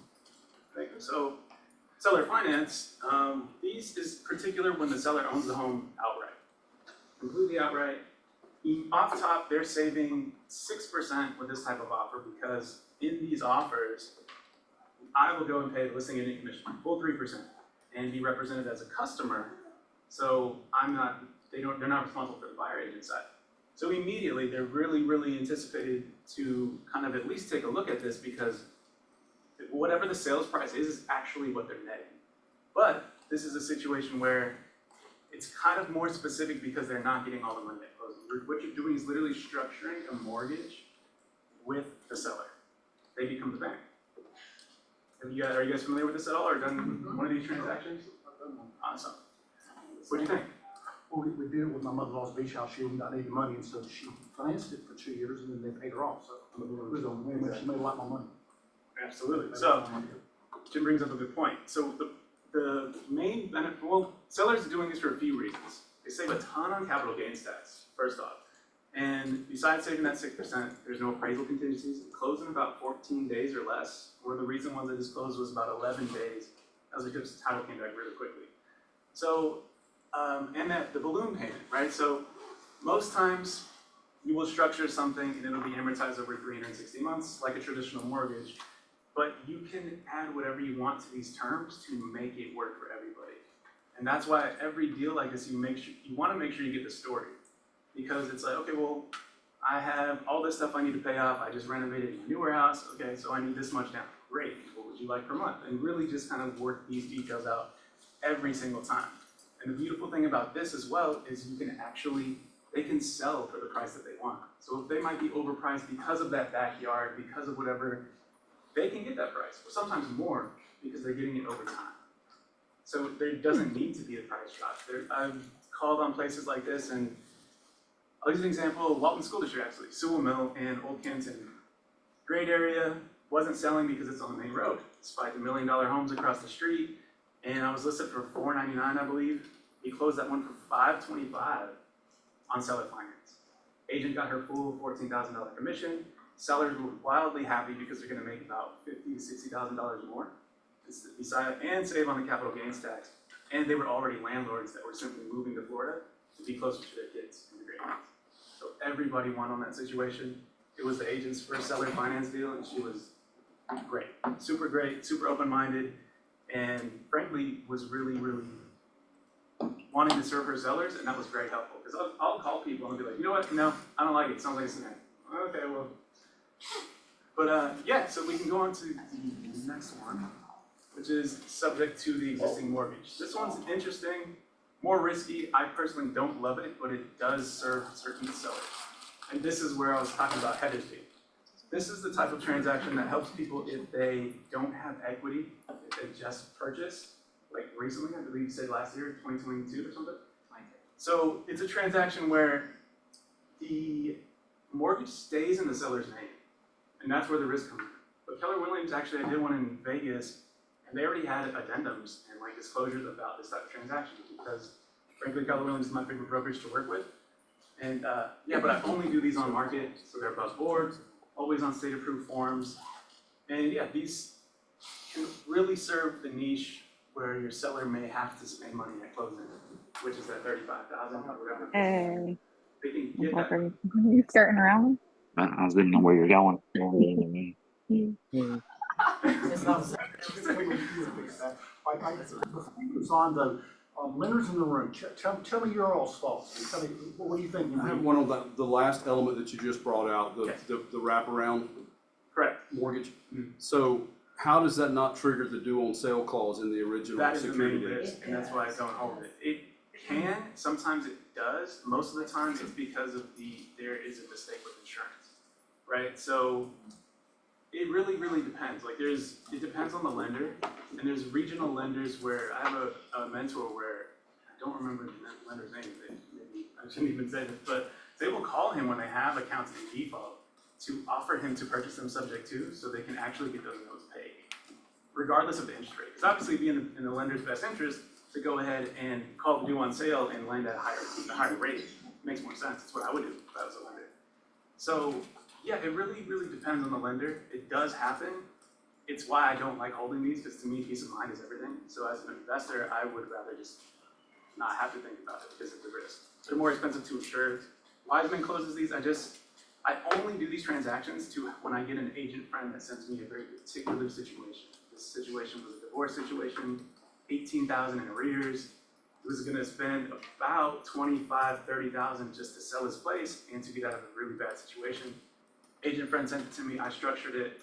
Thank you. So, seller finance, these is particular when the seller owns the home outright. Completely outright. Off top, they're saving 6% with this type of offer because in these offers, I will go and pay the listing agent commission, full 3%, and be represented as a customer. So they're not responsible for the buyer agent side. So immediately, they're really, really anticipated to kind of at least take a look at this because whatever the sales price is actually what they're netting. But this is a situation where it's kind of more specific because they're not getting all the money at closing. What you're doing is literally structuring a mortgage with the seller. They become the bank. Are you guys familiar with this at all, or done one of these transactions? Awesome. What do you think? Well, we did it with my mother-in-law's beach house. She got needed money, and so she financed it for 2 years, and then they paid her off. So it was a win-win. She made a lot more money. Absolutely. So Jim brings up a good point. So the main benefit, well, sellers are doing this for a few reasons. They save a ton on capital gains tax, first off. And besides saving that 6%, there's no appraisal contingencies. It closed in about 14 days or less. One of the recent ones that disclosed was about 11 days. That was because the title came back really quickly. So, and the balloon payment, right? So most times you will structure something and it'll be amortized over 360 months like a traditional mortgage. But you can add whatever you want to these terms to make it work for everybody. And that's why every deal like this, you want to make sure you get the story. Because it's like, okay, well, I have all this stuff I need to pay off. I just renovated a newer house. Okay, so I need this much down. Great. What would you like per month? And really just kind of work these details out every single time. And the beautiful thing about this as well is you can actually, they can sell for the price that they want. So if they might be overpriced because of that backyard, because of whatever, they can get that price, or sometimes more, because they're getting it over time. So there doesn't need to be a price drop. I've called on places like this, and I'll use an example, Walton School District actually, Sewell Mill and Old Canton. Great area, wasn't selling because it's on the main road, despite the $1 million homes across the street. And I was listed for $499, I believe. He closed that one for $525 on seller finance. Agent got her full $14,000 commission. Sellers were wildly happy because they're gonna make about $50,000 to $60,000 more. And save on the capital gains tax. And they were already landlords that were simply moving to Florida to be closer to their kids in the Great Lakes. So everybody won on that situation. It was the agent's first seller finance deal, and she was great, super open-minded, and frankly was really, really wanting to serve her sellers, and that was very helpful. Because I'll call people and be like, you know what? No, I don't like it. Sounds like a snag. Okay, well. But yeah, so we can go on to the next one, which is subject to the existing mortgage. This one's interesting, more risky. I personally don't love it, but it does serve certain sellers. And this is where I was talking about hesitancy. This is the type of transaction that helps people if they don't have equity, if they just purchased, like recently, I believe you said last year, 2022 or something. So it's a transaction where the mortgage stays in the seller's name, and that's where the risk comes in. But Keller Williams, actually, I did one in Vegas, and they already had addendums and like disclosures about this type of transaction because, frankly, Keller Williams is my favorite brokerage to work with. And yeah, but I only do these on market, so they're above board, always on state-approved forms. And yeah, these can really serve the niche where your seller may have to spend money at closing, which is that $35,000 or whatever. Hey. They can get that. You skirting around? I was didn't know where you're going. Before we move on though, lenders in the room, tell me your all's thoughts. Tell me, what do you think? I have one on the last element that you just brought out, the wraparound mortgage. So how does that not trigger the due on sale clause in the original That is the security main deed? risk, and that's why I don't hold it. It can, sometimes it does. Most of the time it's because of there is a mistake with insurance, right? So it really, really depends. Like it depends on the lender, and there's regional lenders where I have a mentor where, I don't remember the lender's name, maybe I shouldn't even say this, but they will call him when they have accounts in default to offer him to purchase them subject to, so they can actually get those notes paid, regardless of the interest rate. Because obviously it'd be in the lender's best interest to go ahead and call the due on sale and lend at a higher rate. It makes more sense. That's what I would do if I was a lender. So yeah, it really, really depends on the lender. It does happen. It's why I don't like holding these, because to me, peace of mind is everything. So as an investor, I would rather just not have to think about it because of the risk. They're more expensive to insure. Wiseman closes these. I only do these transactions to when I get an agent friend that sends me a very particular situation. This situation was a divorce situation, $18,000 in arrears. He was gonna spend about $25,000-$30,000 just to sell his place and to get out of a really bad situation. Agent friend sent it to me, I structured it,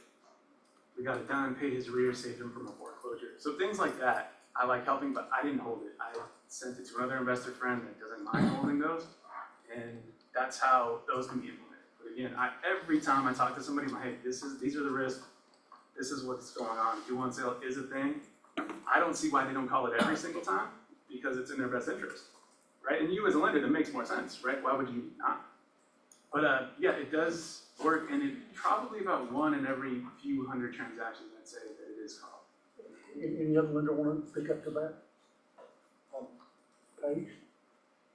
we got it done, paid his arrears, saved him from a foreclosure. So things like that, I like helping, but I didn't hold it. I sent it to another investor friend that doesn't mind holding those, and that's how those can be implemented. But again, every time I talk to somebody, I'm like, hey, these are the risks, this is what's going on. Due on sale is a thing. I don't see why they don't call it every single time, because it's in their best interest, right? And you as a lender, that makes more sense, right? Why would you not? But yeah, it does work, and it probably about 1 in every few hundred transactions, I'd say, that it is called. Any other lender wanna pick up to that? Paige?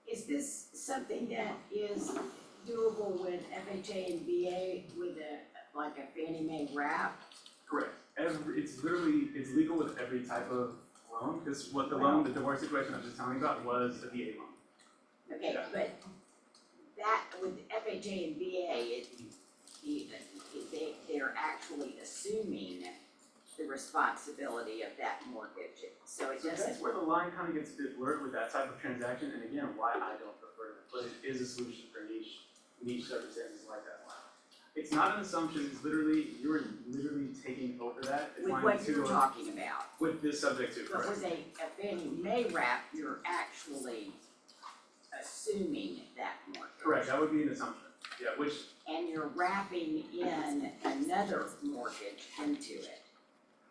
Is this something that is doable with FHA and VA with like a Fannie Mae wrap? Correct. It's legal with every type of loan, because what the loan, the divorce situation I was just telling you about was a VA loan. Okay, Yeah. but that with FHA and VA, they're actually assuming the responsibility of that mortgage. So it So doesn't. that's where the line kind of gets a bit blurred with that type of transaction, and again, why I don't prefer it, but it is a solution for niche circumstances like that one. It's not an assumption, it's literally, you're literally taking over that. It's With line what two you're of- talking about. With this subject to, But correct? with a Fannie Mae wrap, you're actually assuming that mortgage. Correct, that would be an assumption, yeah, which, And you're wrapping in another mortgage into it.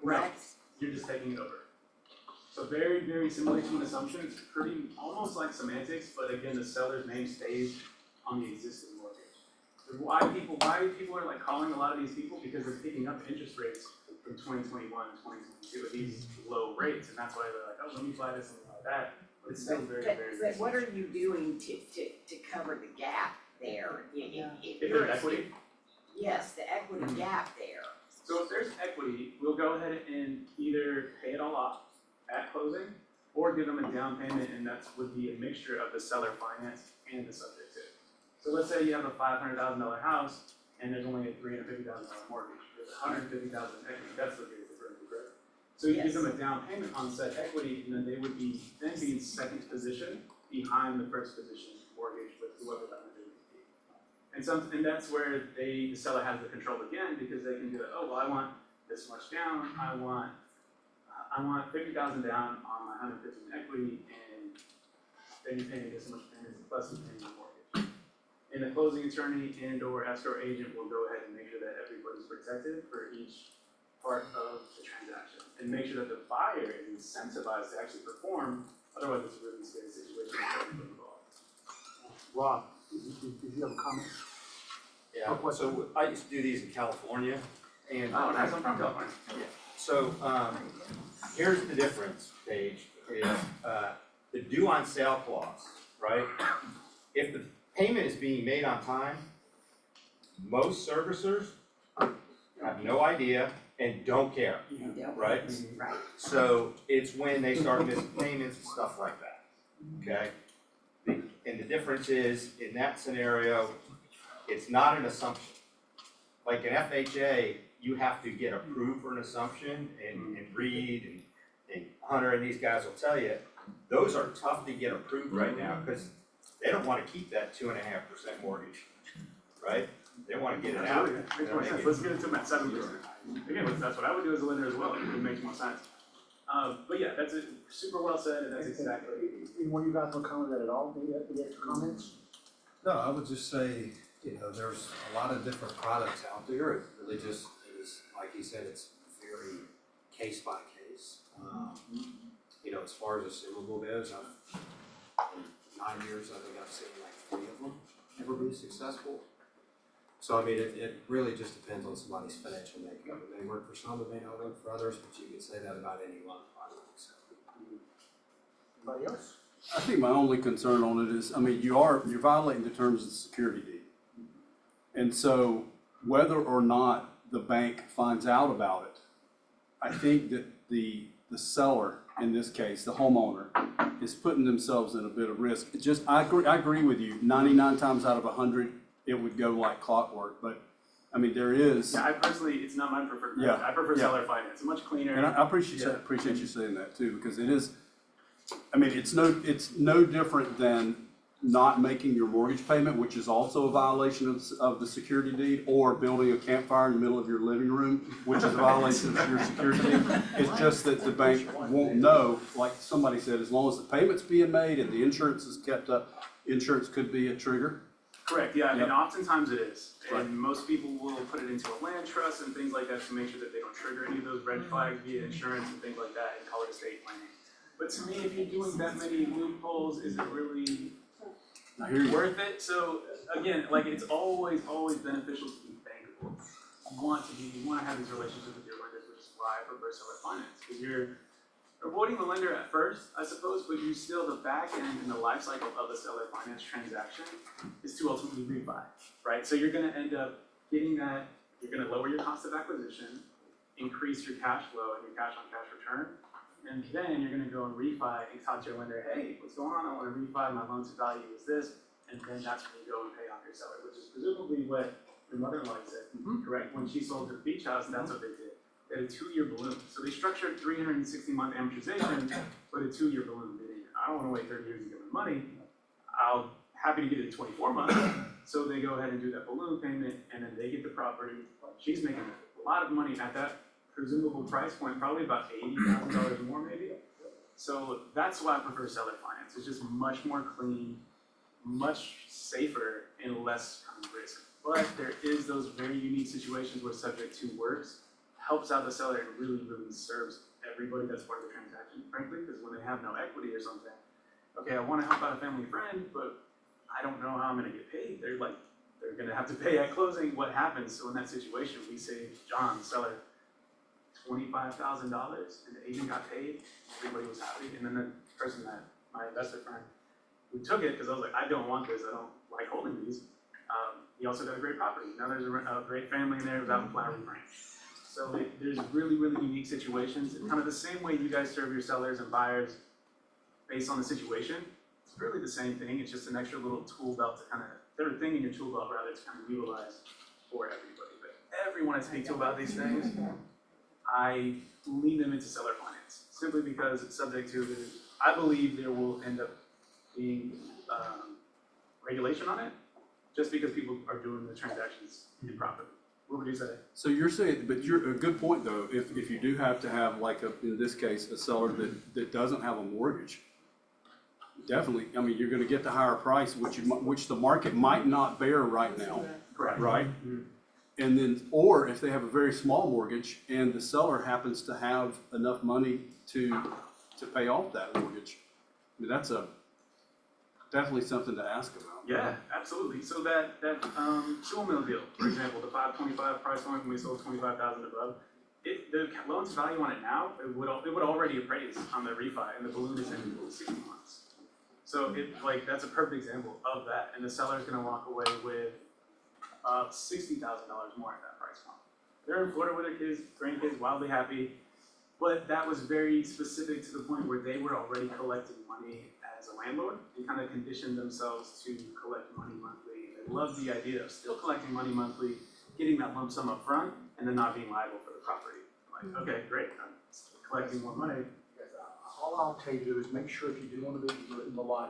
right, you're just taking it over. So very, very similar to an assumption, it's pretty, almost like semantics, but again, the seller's name stays on the existing mortgage. So why people are like calling a lot of these people, because they're picking up interest rates from 2021 and 2022 at these low rates, and that's why they're like, oh, let me buy this, let me buy that, but it's still very, very. But what are you doing to cover the gap there? If If you're- there's equity? Yes, the equity gap there. So if there's equity, we'll go ahead and either pay it all off at closing, or give them a down payment, and that would be a mixture of the seller finance and the subject to. So let's say you have a $500,000 house, and there's only a $350,000 mortgage, there's $150,000 in equity, that's what you're referring to, correct? So you give them a down payment on said equity, and then they would be in second position behind the first position mortgage with whoever that lender would be. And that's where the seller has the control again, because they can do that, oh, well, I want this much down, I want $50,000 down on my $150,000 in equity, and then you're paying this much payments plus you're paying the mortgage. And the closing attorney and or escrow agent will go ahead and make sure that everybody's protected for each part of the transaction, and make sure that the buyer is incentivized to actually perform, otherwise it's a really scary situation for everybody involved. Rob, did you have a comment? Yeah, so I used to do these in California, and. Oh, nice, I'm from California. Yeah, so, here's the difference, Paige, is, the due on sale clause, right? If the payment is being made on time, most servicers have no idea and don't care, right? Right. So it's when they start missing payments and stuff like that, okay? And the difference is, in that scenario, it's not an assumption. Like an FHA, you have to get approved for an assumption and read, and Hunter and these guys will tell you, those are tough to get approved right now, because they don't wanna keep that 2.5% mortgage, right? They wanna get it out. Absolutely, makes more sense, let's get into them at 7%. Again, that's what I would do as a lender as well, it makes more sense. But yeah, that's it, super well said, and that's exactly. Anyone of you guys want to comment that at all? Any extra comments? No, I would just say, there's a lot of different products out there. It really just is, like he said, it's very case by case. As far as assumable goes, 9 years, I think I've seen like 3 of them ever be successful. So I mean, it really just depends on somebody's financial makeup. It may work for some, it may not work for others, but you can say that about any loan, I think, so. Anybody else? I think my only concern on it is, I mean, you're violating the terms of the security deed. And so whether or not the bank finds out about it, I think that the seller, in this case, the homeowner, is putting themselves in a bit of risk. It just, I agree with you, 99 times out of 100, it would go like clockwork, but I mean, there is. Yeah, I personally, it's not my preferred Yeah, method. I prefer yeah. seller finance, it's much cleaner. And I appreciate you saying that too, because it is, I mean, it's no different than not making your mortgage payment, which is also a violation of the security deed, or building a campfire in the middle of your living room, which is a violation of your security deed. It's just that the bank won't know, like somebody said, as long as the payment's being made and the insurance is kept up, insurance could be a trigger. Correct, yeah, Yep. and oftentimes it is. Right. And most people will put it into a land trust and things like that to make sure that they don't trigger any of those red flags via insurance and things like that and call it estate planning. But to me, if you're doing that many loopholes, is it really I hear you. worth it? So again, like it's always beneficial to be bankable. You want to have these relationships with your lenders, which is why I prefer seller finance. Because you're avoiding the lender at first, I suppose, but you still, the back end in the life cycle of the seller finance transaction is to ultimately refi, right? So you're gonna end up getting that, you're gonna lower your cost of acquisition, increase your cash flow and your cash on cash return, and then you're gonna go and refi and talk to your lender, hey, what's going on? I wanna refi, my loan to value is this, and then that's when you go and pay off your seller, which is presumably what your mother-in-law said, correct? When she sold her beach house, that's what they did. They had a 2-year balloon. So they structured 360-month amortization, but a 2-year balloon. I don't wanna wait 30 years to get my money. I'll happy to get it in 24 months. So they go ahead and do that balloon payment, and then they get the property. She's making a lot of money at that presumable price point, probably about $80,000 more maybe. So that's why I prefer seller finance. It's just much more clean, much safer, and less kind of risk. But there is those very unique situations where subject to works helps out the seller and really serves everybody that's part of the transaction, frankly, because when they have no equity or something, okay, I want to help out a family friend, but I don't know how I'm going to get paid. They're going to have to pay at closing. What happens? So in that situation, we say, John, the seller, $25,000, and the agent got paid. Everybody was happy, and then the person that my investor friend who took it, because I was like, I don't want this. I don't like holding these. He also got a great property. Now there's a great family in there without a flowery branch. So there's really unique situations. It's kind of the same way you guys serve your sellers and buyers based on the situation. It's really the same thing. It's just an extra little tool belt to kind of, third thing in your tool belt rather, to kind of utilize for everybody. But everyone I speak to about these things, I lean them into seller finance simply because it's subject to, I believe there will end up being regulation on it just because people are doing the transactions improperly. What would you say? So you're saying, but you're, a good point though, if you do have to have like in this case, a seller that doesn't have a mortgage, definitely, I mean, you're gonna get the higher price, which the market might not bear right now. Correct. Right? And then, or if they have a very small mortgage and the seller happens to have enough money to pay off that mortgage, I mean, that's definitely something to ask about. Yeah, absolutely. So that tool mill deal, for example, the 525 price point when we sold 25,000 above, the loan to value on it now, it would already appraise on the refi, and the balloon is in 60 months. So that's a perfect example of that, and the seller's gonna walk away with $60,000 more at that price point. They're in Florida with their kids, grandkids, wildly happy, but that was very specific to the point where they were already collecting money as a landlord and kind of conditioned themselves to collect money monthly. They loved the idea of still collecting money monthly, getting that lump sum up front, and then not being liable for the property. Like, okay, great, I'm collecting more money. All I'll tell you is make sure if you do want to do it in the light.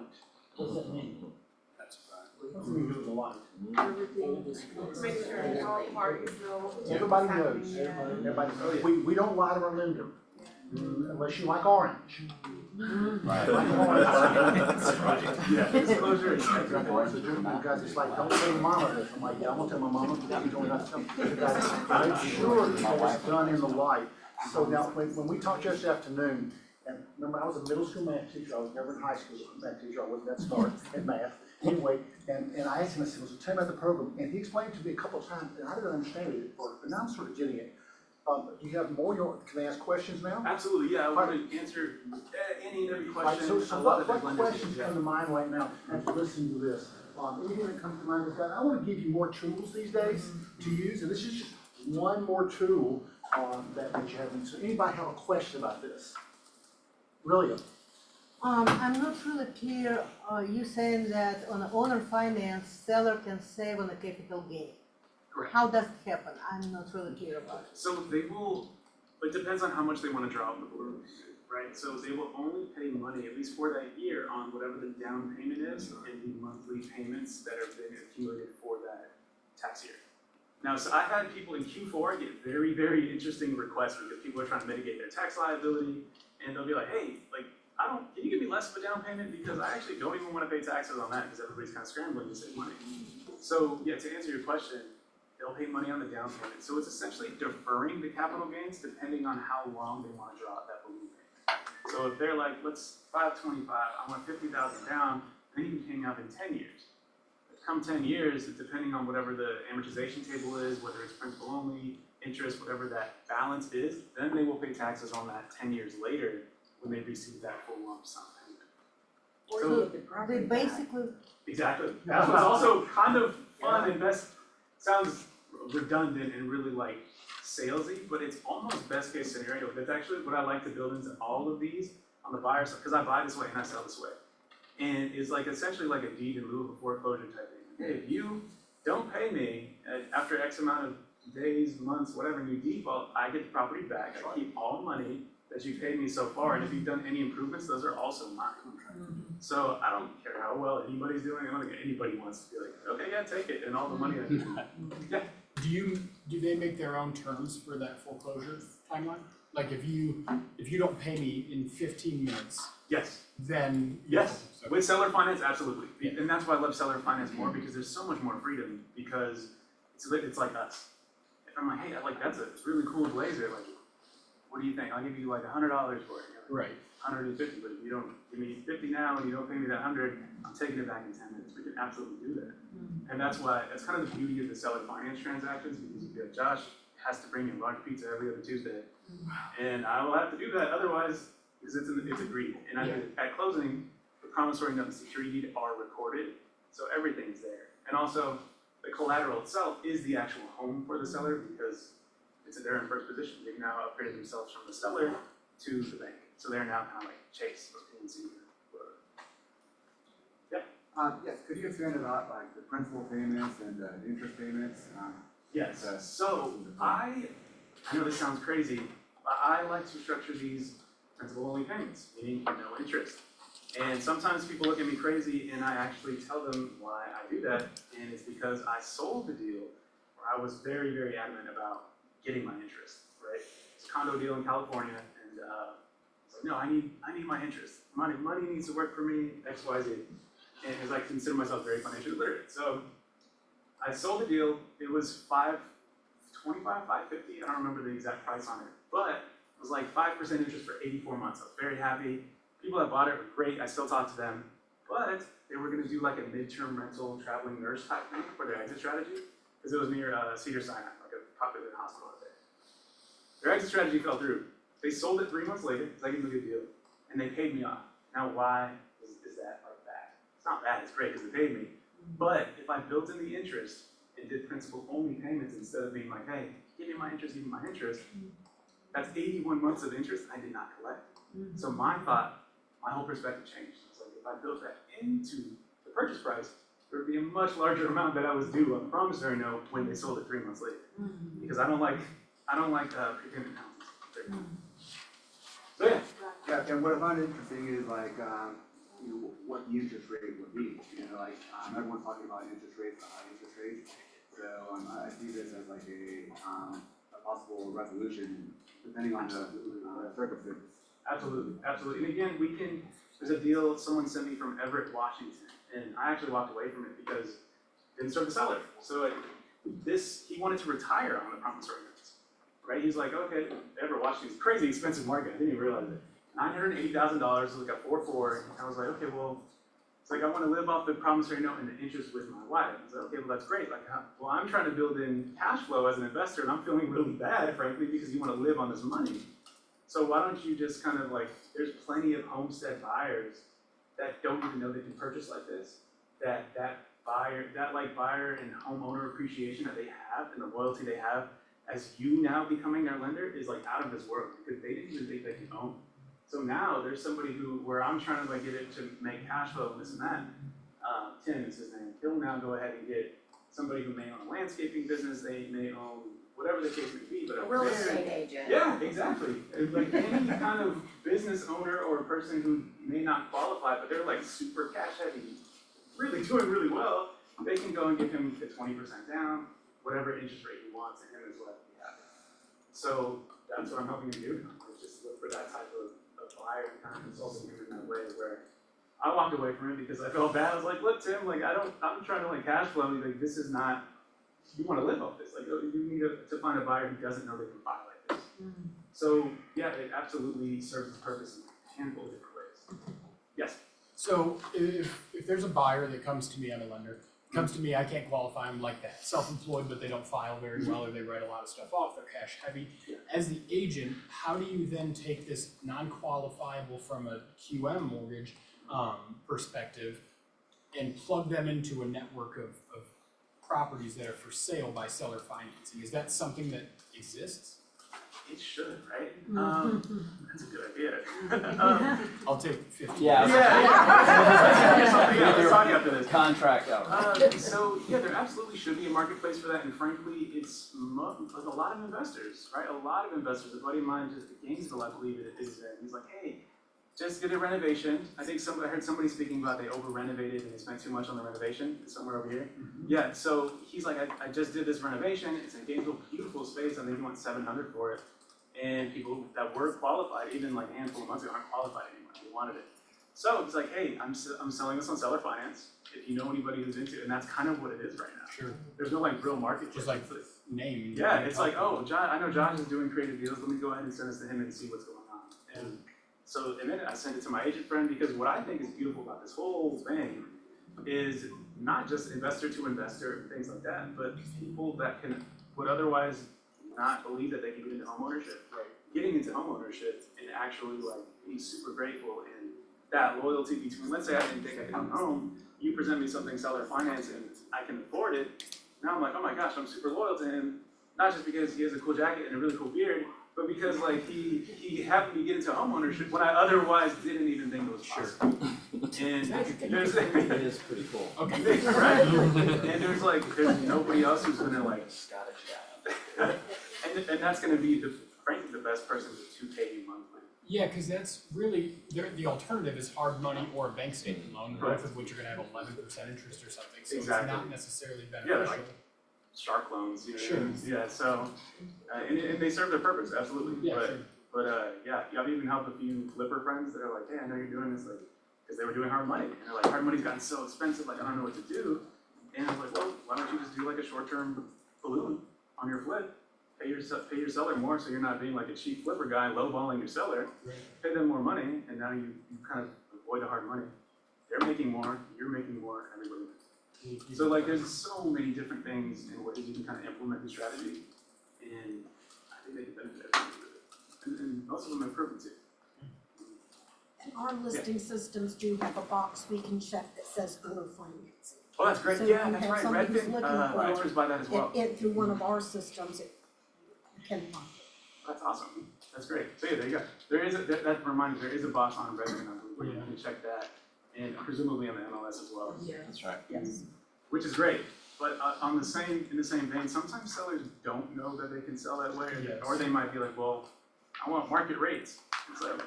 What does that mean? That's right. What do you do it in the light? Make sure all parties know. Everybody knows, everybody knows. We don't lie to our lender, unless you like orange. Right. Yeah, disclosure is Guys, it's like, don't tell mama this. I'm like, yeah, I'm gonna tell my mama, but you don't have to tell me. Make sure that it's done in the light. So now, when we talked yesterday afternoon, And remember, I was a middle school math teacher, I was never in high school math teacher, I wasn't that smart at math. Anyway, and I asked him, I said, well, so tell me about the program, and he explained to me a couple of times, and I didn't understand it at first, but now I'm sort of getting it. Do you have more, can I ask questions now? Absolutely, yeah, I want to answer any and every question. So what questions come to mind right now after listening to this? Anything that comes to mind is that I want to give you more tools these days to use, and this is just one more tool that you have. So anybody have a question about this? William? I'm not really clear, you saying that on owner finance, seller can save on a capital gain. Correct. How does it happen? I'm not really clear about it. So they will, it depends on how much they want to draw up the board, right? So they will only pay money, at least for that year, on whatever the down payment is and the monthly payments that have been accumulated for that tax year. Now, so I've had people in Q4 get very, very interesting requests because people are trying to mitigate their tax liability, and they'll be like, hey, like, can you give me less of a down payment because I actually don't even want to pay taxes on that because everybody's kind of scrambling to save money. So yeah, to answer your question, they'll pay money on the down payment. So it's essentially deferring the capital gains depending on how long they want to draw out that balloon payment. So if they're like, let's 525, I want 50,000 down, then you can pay me off in 10 years. Come 10 years, depending on whatever the amortization table is, whether it's principal only, interest, whatever that balance is, then they will pay taxes on that 10 years later when they receive that full lump sum payment. So they basically, Exactly. That's what's also kind of fun and best, sounds redundant and really like salesy, but it's almost best case scenario. That's actually what I like to build into all of these on the buyer side, because I buy this way and I sell this way. And it's like essentially like a deed in lieu of a foreclosure type thing. Hey, if you don't pay me after X amount of days, months, whatever, and you default, I get the property back. I keep all the money that you paid me so far, and if you've done any improvements, those are also mine. So I don't care how well anybody's doing. I don't think anybody wants to be like, okay, yeah, take it, and all the money I yeah. Do they make their own terms for that foreclosure timeline? Like if you don't pay me in 15 minutes, Yes. then Yes, with seller finance, absolutely. And that's why I love seller finance more, because there's so much more freedom, because it's like us. If I'm like, hey, that's a really cool blazer, like, what do you think? I'll give you like $100 for it. You know, right. 150, but if you don't give me 50 now and you don't pay me that 100, I'm taking it back in 10 minutes. We can absolutely do that. And that's kind of the beauty of the seller finance transactions, because you have Josh has to bring me a large pizza every other Tuesday. And I will have to do that otherwise, because it's agreed. And at closing, the promissory note and security deed are recorded, so everything's there. And also, the collateral itself is the actual home for the seller, because they're in first position. They've now upgraded themselves from the seller to the bank. So they're now kind of like Chase or PNC or whatever. Yeah. Yes, could you expand about like the principal payments and the interest payments? Yes, so I know this sounds crazy, but I like to structure these principal only payments, meaning no interest. And sometimes people look at me crazy and I actually tell them why I do that, and it's because I sold the deal where I was very, very adamant about getting my interest, right? It's a condo deal in California, and it's like, no, I need my interest. Money needs to work for me, X, Y, Z. And because I consider myself very financially literate. So I sold the deal. It was $525, $550. I don't remember the exact price on it, but it was like 5% interest for 84 months. I was very happy. People that bought it were great. I still talk to them, but they were going to do like a midterm rental traveling nurse type thing for their exit strategy, because it was near Cedars-Sinai, like a popular hospital out there. Their exit strategy fell through. They sold it 3 months later, because I gave them a good deal, and they paid me off. Now, why is that like bad? It's not bad. It's great because they paid me. But if I built in the interest and did principal only payments instead of being like, hey, give me my interest, that's 81 months of interest I did not collect. So my whole perspective changed. It's like if I built that into the purchase price, there would be a much larger amount that I was due on the promissory note when they sold it 3 months later. Because I don't like prepayment penalties. So yeah. Yeah, and what I find interesting is like, what the interest rate would be. You know, like everyone's talking about interest rates, high interest rates. So I see this as like a possible resolution depending on the circumstances. Absolutely, absolutely. And again, there's a deal someone sent me from Everett, Washington, and I actually walked away from it because it didn't serve the seller. So he wanted to retire on the promissory notes, right? He's like, okay, Everett, Washington's a crazy expensive market. I didn't even realize it. $980,000 was like a 4.4. I was like, okay, well, it's like I want to live off the promissory note and the interest with my wife. I was like, okay, well that's great. Like, well, I'm trying to build in cash flow as an investor, and I'm feeling really bad, frankly, because you want to live on this money. So why don't you just kind of like, there's plenty of homestead buyers that don't even know they can purchase like this. That buyer and homeowner appreciation that they have and the loyalty they have as you now becoming their lender is like out of this world because they didn't even think they could own. So now there's somebody where I'm trying to like get it to make cash flow and this and that. Tim is his name. He'll now go ahead and get somebody who may own a landscaping business, they may own whatever the case may be, but A real estate agent. yeah, exactly. Like any kind of business owner or a person who may not qualify, but they're like super cash heavy, really doing really well, they can go and give him the 20% down, whatever interest rate he wants, and him is what he has. So that's what I'm helping him do. Like just look for that type of buyer and kind of consulting him in that way where I walked away from it because I felt bad. I was like, look, Tim, like I'm trying to like cash flow. Like this is not, you want to live off this. Like you need to find a buyer who doesn't know they can buy like this. So yeah, it absolutely serves its purpose in a handful of different ways. Yes. So if there's a buyer that comes to me, I'm a lender, comes to me, I can't qualify, I'm like that, self-employed, but they don't file very well, or they write a lot of stuff off, they're cash heavy. As the agent, how do you then take this non-qualifiable from a QM mortgage perspective and plug them into a network of properties that are for sale by seller financing? Is that something that exists? It should, right? That's a good idea. I'll take 15. Yeah. Let's talk after this. Contract out. So yeah, there absolutely should be a marketplace for that, and frankly, it's like a lot of investors, right? A lot of investors. A buddy of mine just at Gainesville, I believe it is, and he's like, hey, just get a renovation. I think I heard somebody speaking about they over renovated and they spent too much on the renovation somewhere over here. Yeah, so he's like, I just did this renovation. It's in Gainesville, beautiful space. I think he went $700 for it. And people that were qualified, even like a handful of months ago, aren't qualified anymore. They wanted it. So it's like, hey, I'm selling this on seller finance. If you know anybody who's into it, and that's kind of what it is right now. Sure. There's no like real market. Just like name. Yeah, it's like, oh, Josh, I know Josh is doing creative deals. Let me go ahead and send this to him and see what's going on. And so, and then I sent it to my agent friend because what I think is beautiful about this whole thing is not just investor to investor and things like that, but people that would otherwise not believe that they can get into homeownership. Right. Getting into homeownership and actually like be super grateful and that loyalty between, let's say I didn't think I could own a home, you present me something seller finance and I can afford it. Now I'm like, oh my gosh, I'm super loyal to him. Not just because he has a cool jacket and a really cool beard, but because like he happened to get into homeownership when I otherwise didn't even think it was possible. And there's It is pretty cool. okay, right? And there's nobody else who's gonna like and that's gonna be frankly the best person to pay you monthly. Yeah, because that's really, the alternative is hard money or a bank statement loan, both of which are gonna have 11% interest or something, so it's not necessarily beneficial. Yeah, like shark loans, you know. Sure. Yeah, so, and they serve their purpose, absolutely. Yeah, sure. But yeah, I've even helped a few flipper friends that are like, hey, I know you're doing this, like, because they were doing hard money, and they're like, hard money's gotten so expensive, like, I don't know what to do. And I was like, well, why don't you just do like a short-term balloon on your flip? Pay your seller more, so you're not being like a cheap flipper guy lowballing your seller. Right. Pay them more money, and now you kind of avoid the hard money. They're making more, you're making more, everybody wins. So like, there's so many different things and ways you can kind of implement the strategy, and I think they can benefit everybody with it. And most of them have proven to. And our listing systems do have a box we can check that says owner financing. Oh, that's great. So Yeah, if you that's have right. somebody who's Redfin looking for enters by that as well. it through one of our systems, you can find it. That's awesome. That's great. So yeah, there you go. There is that reminds me, there is a box on Redfin where you can check that, and presumably on the MLS as well. Yeah. That's right. Yes. Which is great. But in the same vein, sometimes sellers don't know that they can sell that way, or they might be like, well, I want market rates. It's like,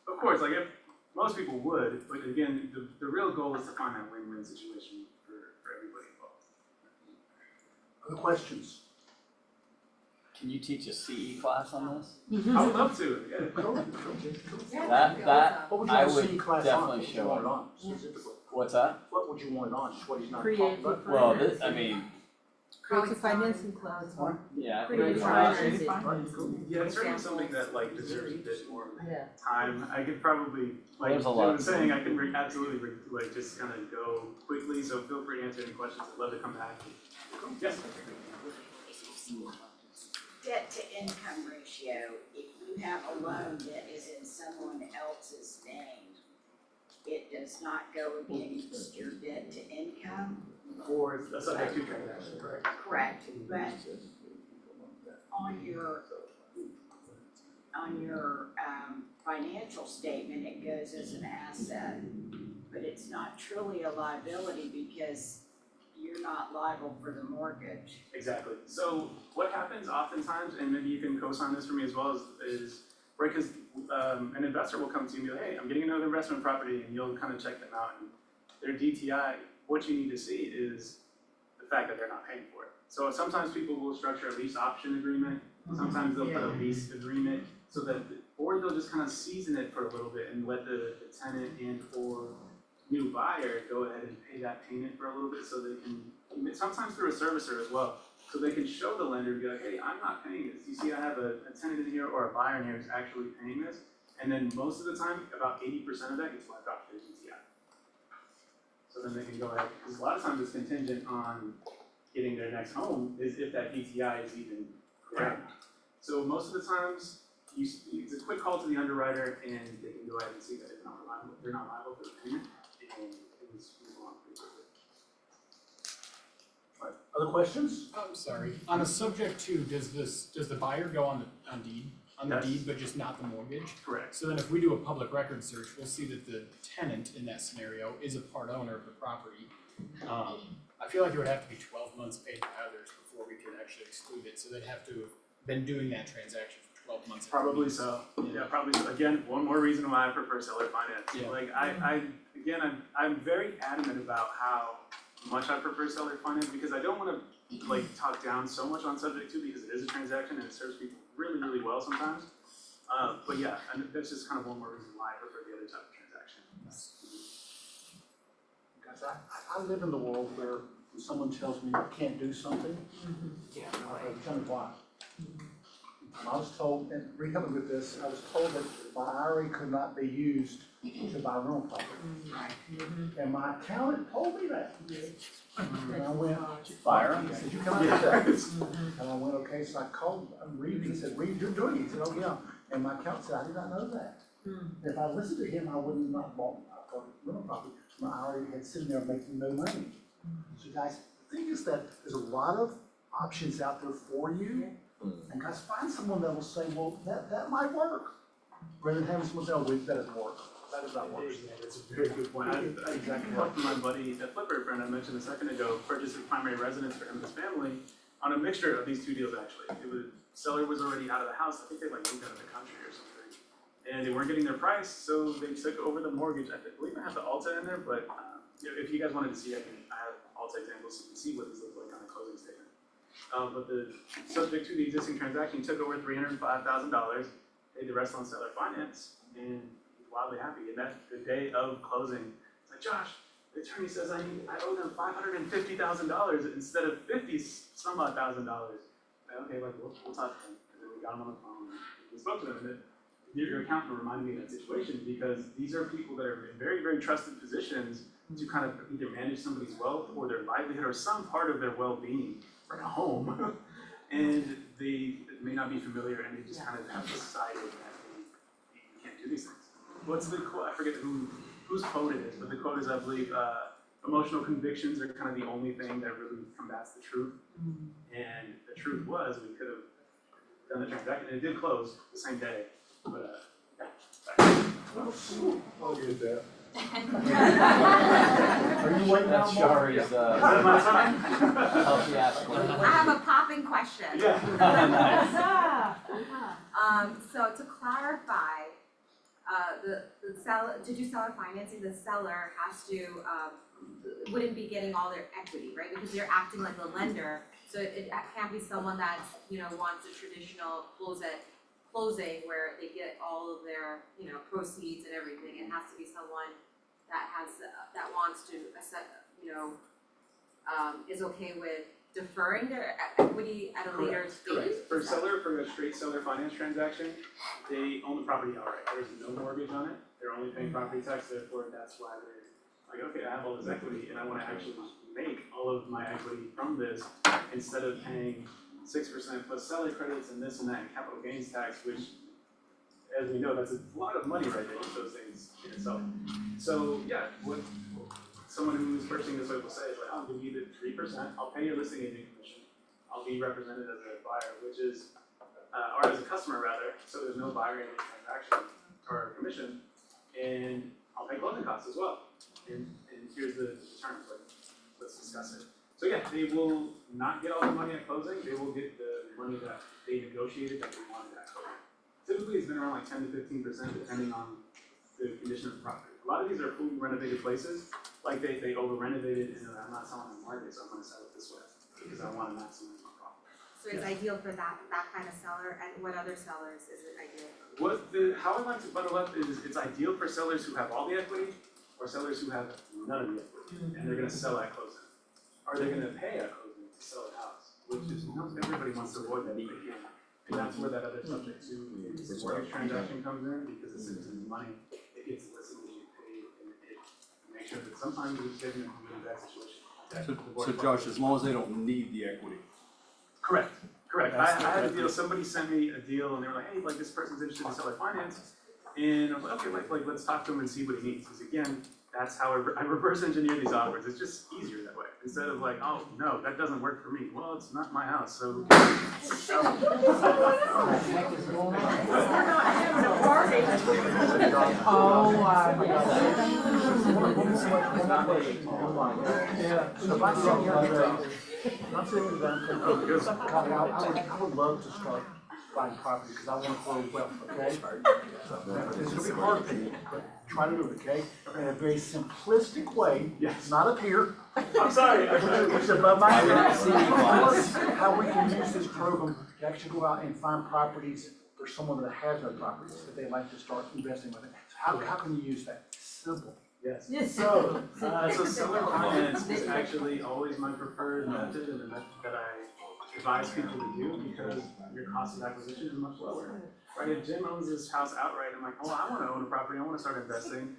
of course, like if most people would, but again, the real goal is to find that win-win situation for everybody involved. Other questions? Can you teach a CE class on this? I would love to. Yeah. That What would you I want to see would class on? definitely What would you show want it up. on specifically? What? What's that? What would you want it on, just what he's not Creative talking about? Well, I mean, Creative financing club. Yeah. Creative financing. Yeah, it's certainly something that like deserves a bit more Yeah. time. I could probably, like, There's a Jim lot. was saying, I can absolutely, like, just kind of go quickly, so feel free to answer any questions, I'd love to come back. Yes? Debt to income ratio, if you have a loan that is in someone else's name, it does not go against your debt to income. Or it's a subject to transaction, correct? Correct, but on your financial statement, it goes as an asset, but it's not truly a liability because you're not liable for the mortgage. Exactly. So what happens oftentimes, and maybe you can co-sign this for me as well, is right, because an investor will come to you and be like, hey, I'm getting another investment property, and you'll kind of check them out. And their DTI, what you need to see is the fact that they're not paying for it. So sometimes people will structure a lease option agreement, sometimes they'll put a lease agreement, so that, or they'll just kind of season it for a little bit and let the tenant and or new buyer go ahead and pay that payment for a little bit so they can, sometimes through a servicer as well, so they can show the lender and be like, hey, I'm not paying this. You see, I have a tenant in here or a buyer in here who's actually paying this. And then most of the time, about 80% of that gets wiped off their DTI. So then they can go ahead, because a lot of times it's contingent on getting their next home, is if that DTI is even correct. So most of the times, it's a quick call to the underwriter and they can go ahead and see that they're not liable for the payment. And it's move on pretty quickly. Other questions? I'm sorry. On a subject to, does the buyer go on the deed? On the Yes. deed, but just not the mortgage? Correct. So then if we do a public record search, we'll see that the tenant in that scenario is a part owner of the property. I feel like it would have to be 12 months paid to others before we could actually exclude it, so they'd have to have been doing that transaction for 12 months. Probably so. Yeah, probably so. Again, one more reason why I prefer seller finance. Yeah. Like I'm very adamant about how much I prefer seller finance because I don't want to like talk down so much on subject to because it is a transaction and it serves people really, really well sometimes. But yeah, and that's just kind of one more reason why I prefer the other type of transaction. Guys, I live in the world where when someone tells me I can't do something, tell me why. I was told, and recoming with this, I was told that my IRA could not be used to buy rental property. And my accountant told me that. And I went, Fire. he said, you come get that. And I went, okay, so I called Reed, he said, Reed, you're doing it. He said, oh yeah. And my accountant said, I did not know that. If I listened to him, I would not have bought a rental property. My IRA had sitting there making no money. So guys, the thing is that there's a lot of options out there for you. And guys, find someone that will say, well, that might work. Rather than having someone say, oh, wait, that doesn't work. That does not work. That's a very good point. I helped my buddy, that flipper friend I mentioned a second ago, purchase a primary residence for him and his family on a mixture of these two deals actually. Seller was already out of the house. I think they like moved out of the country or something. And they weren't getting their price, so they took over the mortgage. I believe I have the Alta in there, but if you guys wanted to see, I have Alta examples so you can see what these look like on a closing statement. But the subject to the existing transaction, he took over $305,000, paid the rest on seller finance, and he's wildly happy. And that the day of closing, it's like, Josh, the attorney says I owe them $550,000 instead of $50-some odd thousand. Like, okay, like we'll talk to him. And then we got him on the phone. We spoke to them, and your accountant reminded me of that situation because these are people that are in very, very trusted positions to kind of either manage somebody's wealth or their livelihood or some part of their well-being, like a home, and they may not be familiar and they just kind of have decided that they can't do these things. What's the quote? I forget whose quote it is, but the quote is, I believe, emotional convictions are kind of the only thing that really combats the truth. And the truth was we could have done the transaction, and it did close the same day, but I'll get that. Are you waiting That's out? Shari's, healthy ass question. I have a popping question. So to clarify, the seller, to do seller financing, the seller has to, wouldn't be getting all their equity, right? Because they're acting like a lender, so it can't be someone that's, wants a traditional closing where they get all of their, proceeds and everything. It has to be someone that has, that wants to, is okay with deferring their equity at a later stage? Correct. For a straight seller finance transaction, they own the property outright. There's no mortgage on it. They're only paying property tax, therefore that's why they're like, okay, I have all this equity and I wanna actually make all of my equity from this instead of paying 6% plus seller credits and this and that and capital gains tax, which, as we know, that's a lot of money right there, those things in itself. So, yeah, what someone who's purchasing this will say is like, I'll give you the 3%, I'll pay your listing agent commission, I'll be represented as a buyer, which is, or as a customer rather, so there's no buyer agent transaction or commission, and I'll pay closing costs as well. And here's the terms, like, let's discuss it. So yeah, they will not get all the money at closing, they will get the money that they negotiated that they wanted at closing. Typically, it's been around like 10 to 15% depending on the condition of the property. A lot of these are fully renovated places, like they over renovated and I'm not selling the market, so I'm gonna sell it this way because I want to maximize my profit. So it's ideal for that kind of seller, and what other sellers is it ideal? How I like to bundle up is it's ideal for sellers who have all the equity or sellers who have none of the equity and they're gonna sell at closing. Are they gonna pay at closing to sell the house? Which is, everybody wants to avoid that if they can. And that's where that other subject to the mortgage transaction comes in, because it's citizens' money, it gets listed and you pay, and it makes sure that sometimes it's taken in that situation. So Josh, as long as they don't need the equity. Correct. I That's had a deal, somebody sent me a deal and they were like, hey, like this person's interested in seller finance. And I was like, okay, like let's talk to him and see what he needs. Because again, that's how I reverse engineer these offers. It's just easier that way. Instead of like, oh, no, that doesn't work for me. Well, it's not my house, so. I would love to start buying property because I want to grow wealth, okay? It's gonna be hard for you, but try to do it, okay? In a very simplistic way, not up here. I'm sorry. Which is above my head. How we can use this program to actually go out and find properties for someone that has no properties that they'd like to start investing with. How can you use that? Simple. Yes. So seller finance is actually always my preferred method and the method that I advise people to do because your cost of acquisition is much lower. Right, if Jim owns this house outright, I'm like, oh, I want to own a property, I want to start investing.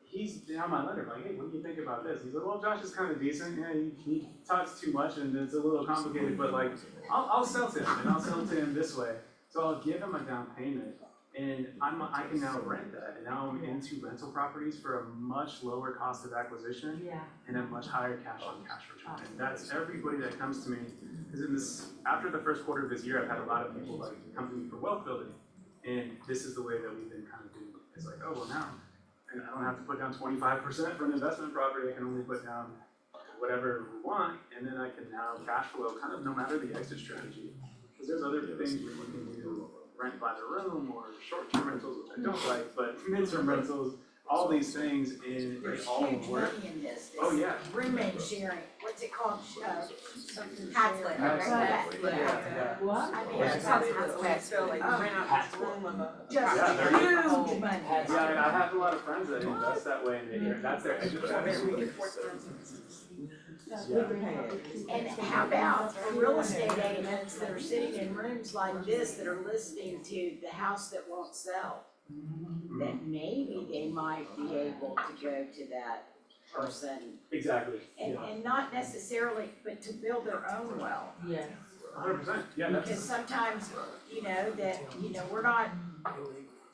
He's down my letter, like, hey, what do you think about this? He's like, well, Josh is kind of decent, yeah, he talks too much and it's a little complicated, but like, I'll sell to him and I'll sell to him this way. So I'll give him a down payment. And I can now rent that, and now I'm into rental properties for a much lower cost of acquisition and a much higher cash on cash return. And that's everybody that comes to me, because after the first quarter of this year, I've had a lot of people like come to me for wealth building, and this is the way that we've been kind of doing it. It's like, oh well, now, and I don't have to put down 25% for an investment property. I can only put down whatever we want, and then I can now cash flow kind of no matter the exit strategy, because there's other things we can do. Rent by the room or short-term rentals, which I don't like, but mid-term rentals, all these things, and they all work. There's huge money in this. Oh, yeah. Roommate sharing, what's it called? Something. Hat-split. What? I mean, That's how it's so like rent out this room of a. Just huge money. Yeah, I have a lot of friends that invest that way, and that's their exit strategy. And how about for real estate agents that are sitting in rooms like this that are listening to the house that won't sell? That maybe they might be able to go to that person. Exactly. And not necessarily, but to build their own wealth. 100%, yeah, that's. Because sometimes, we're not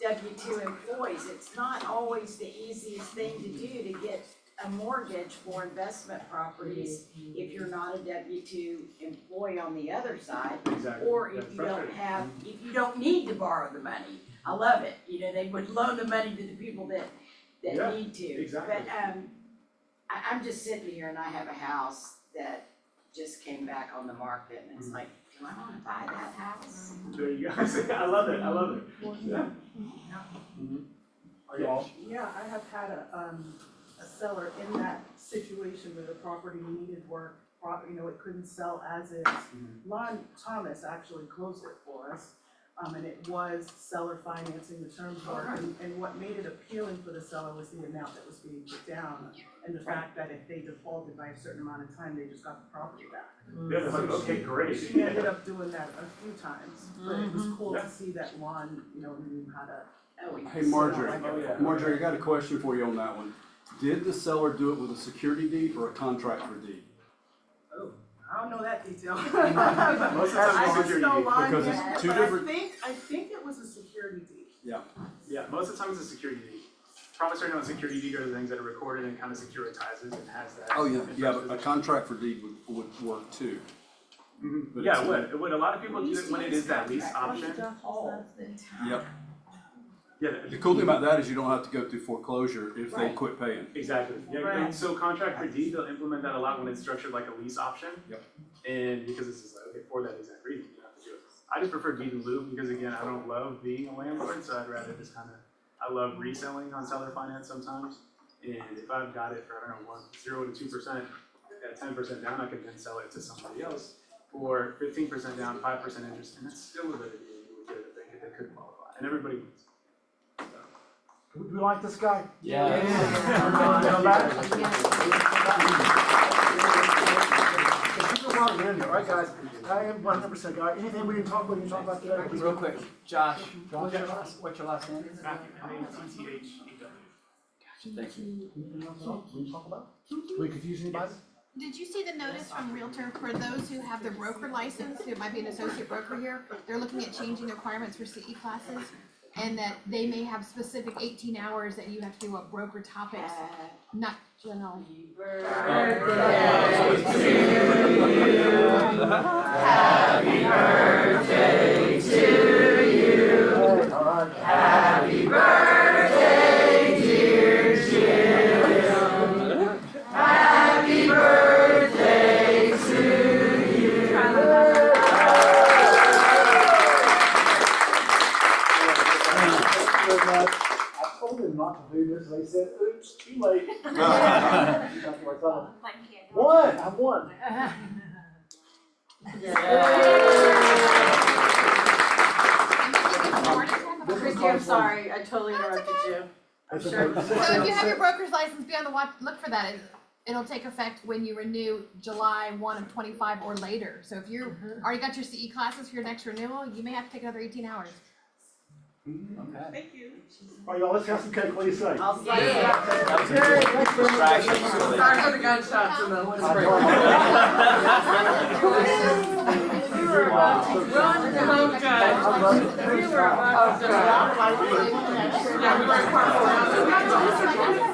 W-2 employees. It's not always the easiest thing to do to get a mortgage for investment properties if you're not a W-2 employee on the other side. Exactly. Or if you don't need to borrow the money. I love it, they would loan the money to the people that need to. Exactly. But, I'm just sitting here and I have a house that just came back on the market and it's like, do I wanna buy that house? There you go. I love it. Yeah. Yeah, I have had a seller in that situation where the property needed work, it couldn't sell as is. Lon Thomas actually closed it for us. And it was seller financing, the terms were, and what made it appealing for the seller was the amount that was being put down. And the fact that if they defaulted by a certain amount of time, they just got the property back. Yeah, it's like, okay, great. She ended up doing that a few times, but it was cool to see that one, knew how to. Hey Marjorie, Oh, yeah. Marjorie, I got a question for you on that one. Did the seller do it with a security deed or a contract for deed? I don't know that detail. Most of the time it's I just security know deed. line Because yet, it's two but different- I think it was a security deed. Yeah. Yeah, most of the time it's a security deed. Promissory note and security deed are the things that are recorded and kind of securitizes and has that. Oh, yeah, in yeah, first but a position. contract for deed would work too. But Yeah, it's- it would. A lot of people do it when it is that lease option. Yep. Yeah, The cool thing about that is you don't have to go through foreclosure if they Right. quit paying. exactly. Yeah, Right. and so contract for deed, they'll implement that a lot when it's structured like a lease option. Yep. And because it's just like, okay, for that exact reason, you have to do it. I just prefer deed in lieu because again, I don't love being a landlord, so I'd rather just kind of, I love reselling on seller finance sometimes. And if I've got it for, I don't know, 0 to 2%, at 10% down, I can then sell it to somebody else for 15% down, 5% interest, and that's still a better deal you would get if they could qualify, and everybody wins. So. Do we like this guy? Yeah. Everybody go back? All right, guys, I am 100% guy. Anything we can talk about, today? Real quick, Josh, Josh? what's your last name? Matthew, M-A-T-T-H-E-W. Thank you. Anything else we can talk about? Do we confuse anybody? Did you see the notice from Realtor for those who have their broker license, who might be an associate broker here? They're looking at changing the requirements for CE classes, and that they may have specific 18 hours that you have to do what broker topics, not general. Happy birthday to you. Happy birthday, dear Jim. Happy birthday to you. I told him not to do this, and they said, oops, too late. That's what I told him. One, I won. Christy, I'm sorry, I totally interrupted you. I'm sure. So if you have your broker's license, be on the watch, look for that. It'll take effect when you renew July 1 of 25 or later. So if you already got your CE classes for your next renewal, you may have to take another 18 hours. Okay. Thank you. All right, y'all, let's have some cake. What do you say? I'll see you. That was a Yay, good thanks very much. distraction. Sorry for the gunshots and the. You were about to run to home, guys. You were about to. Yeah, we were in part 4.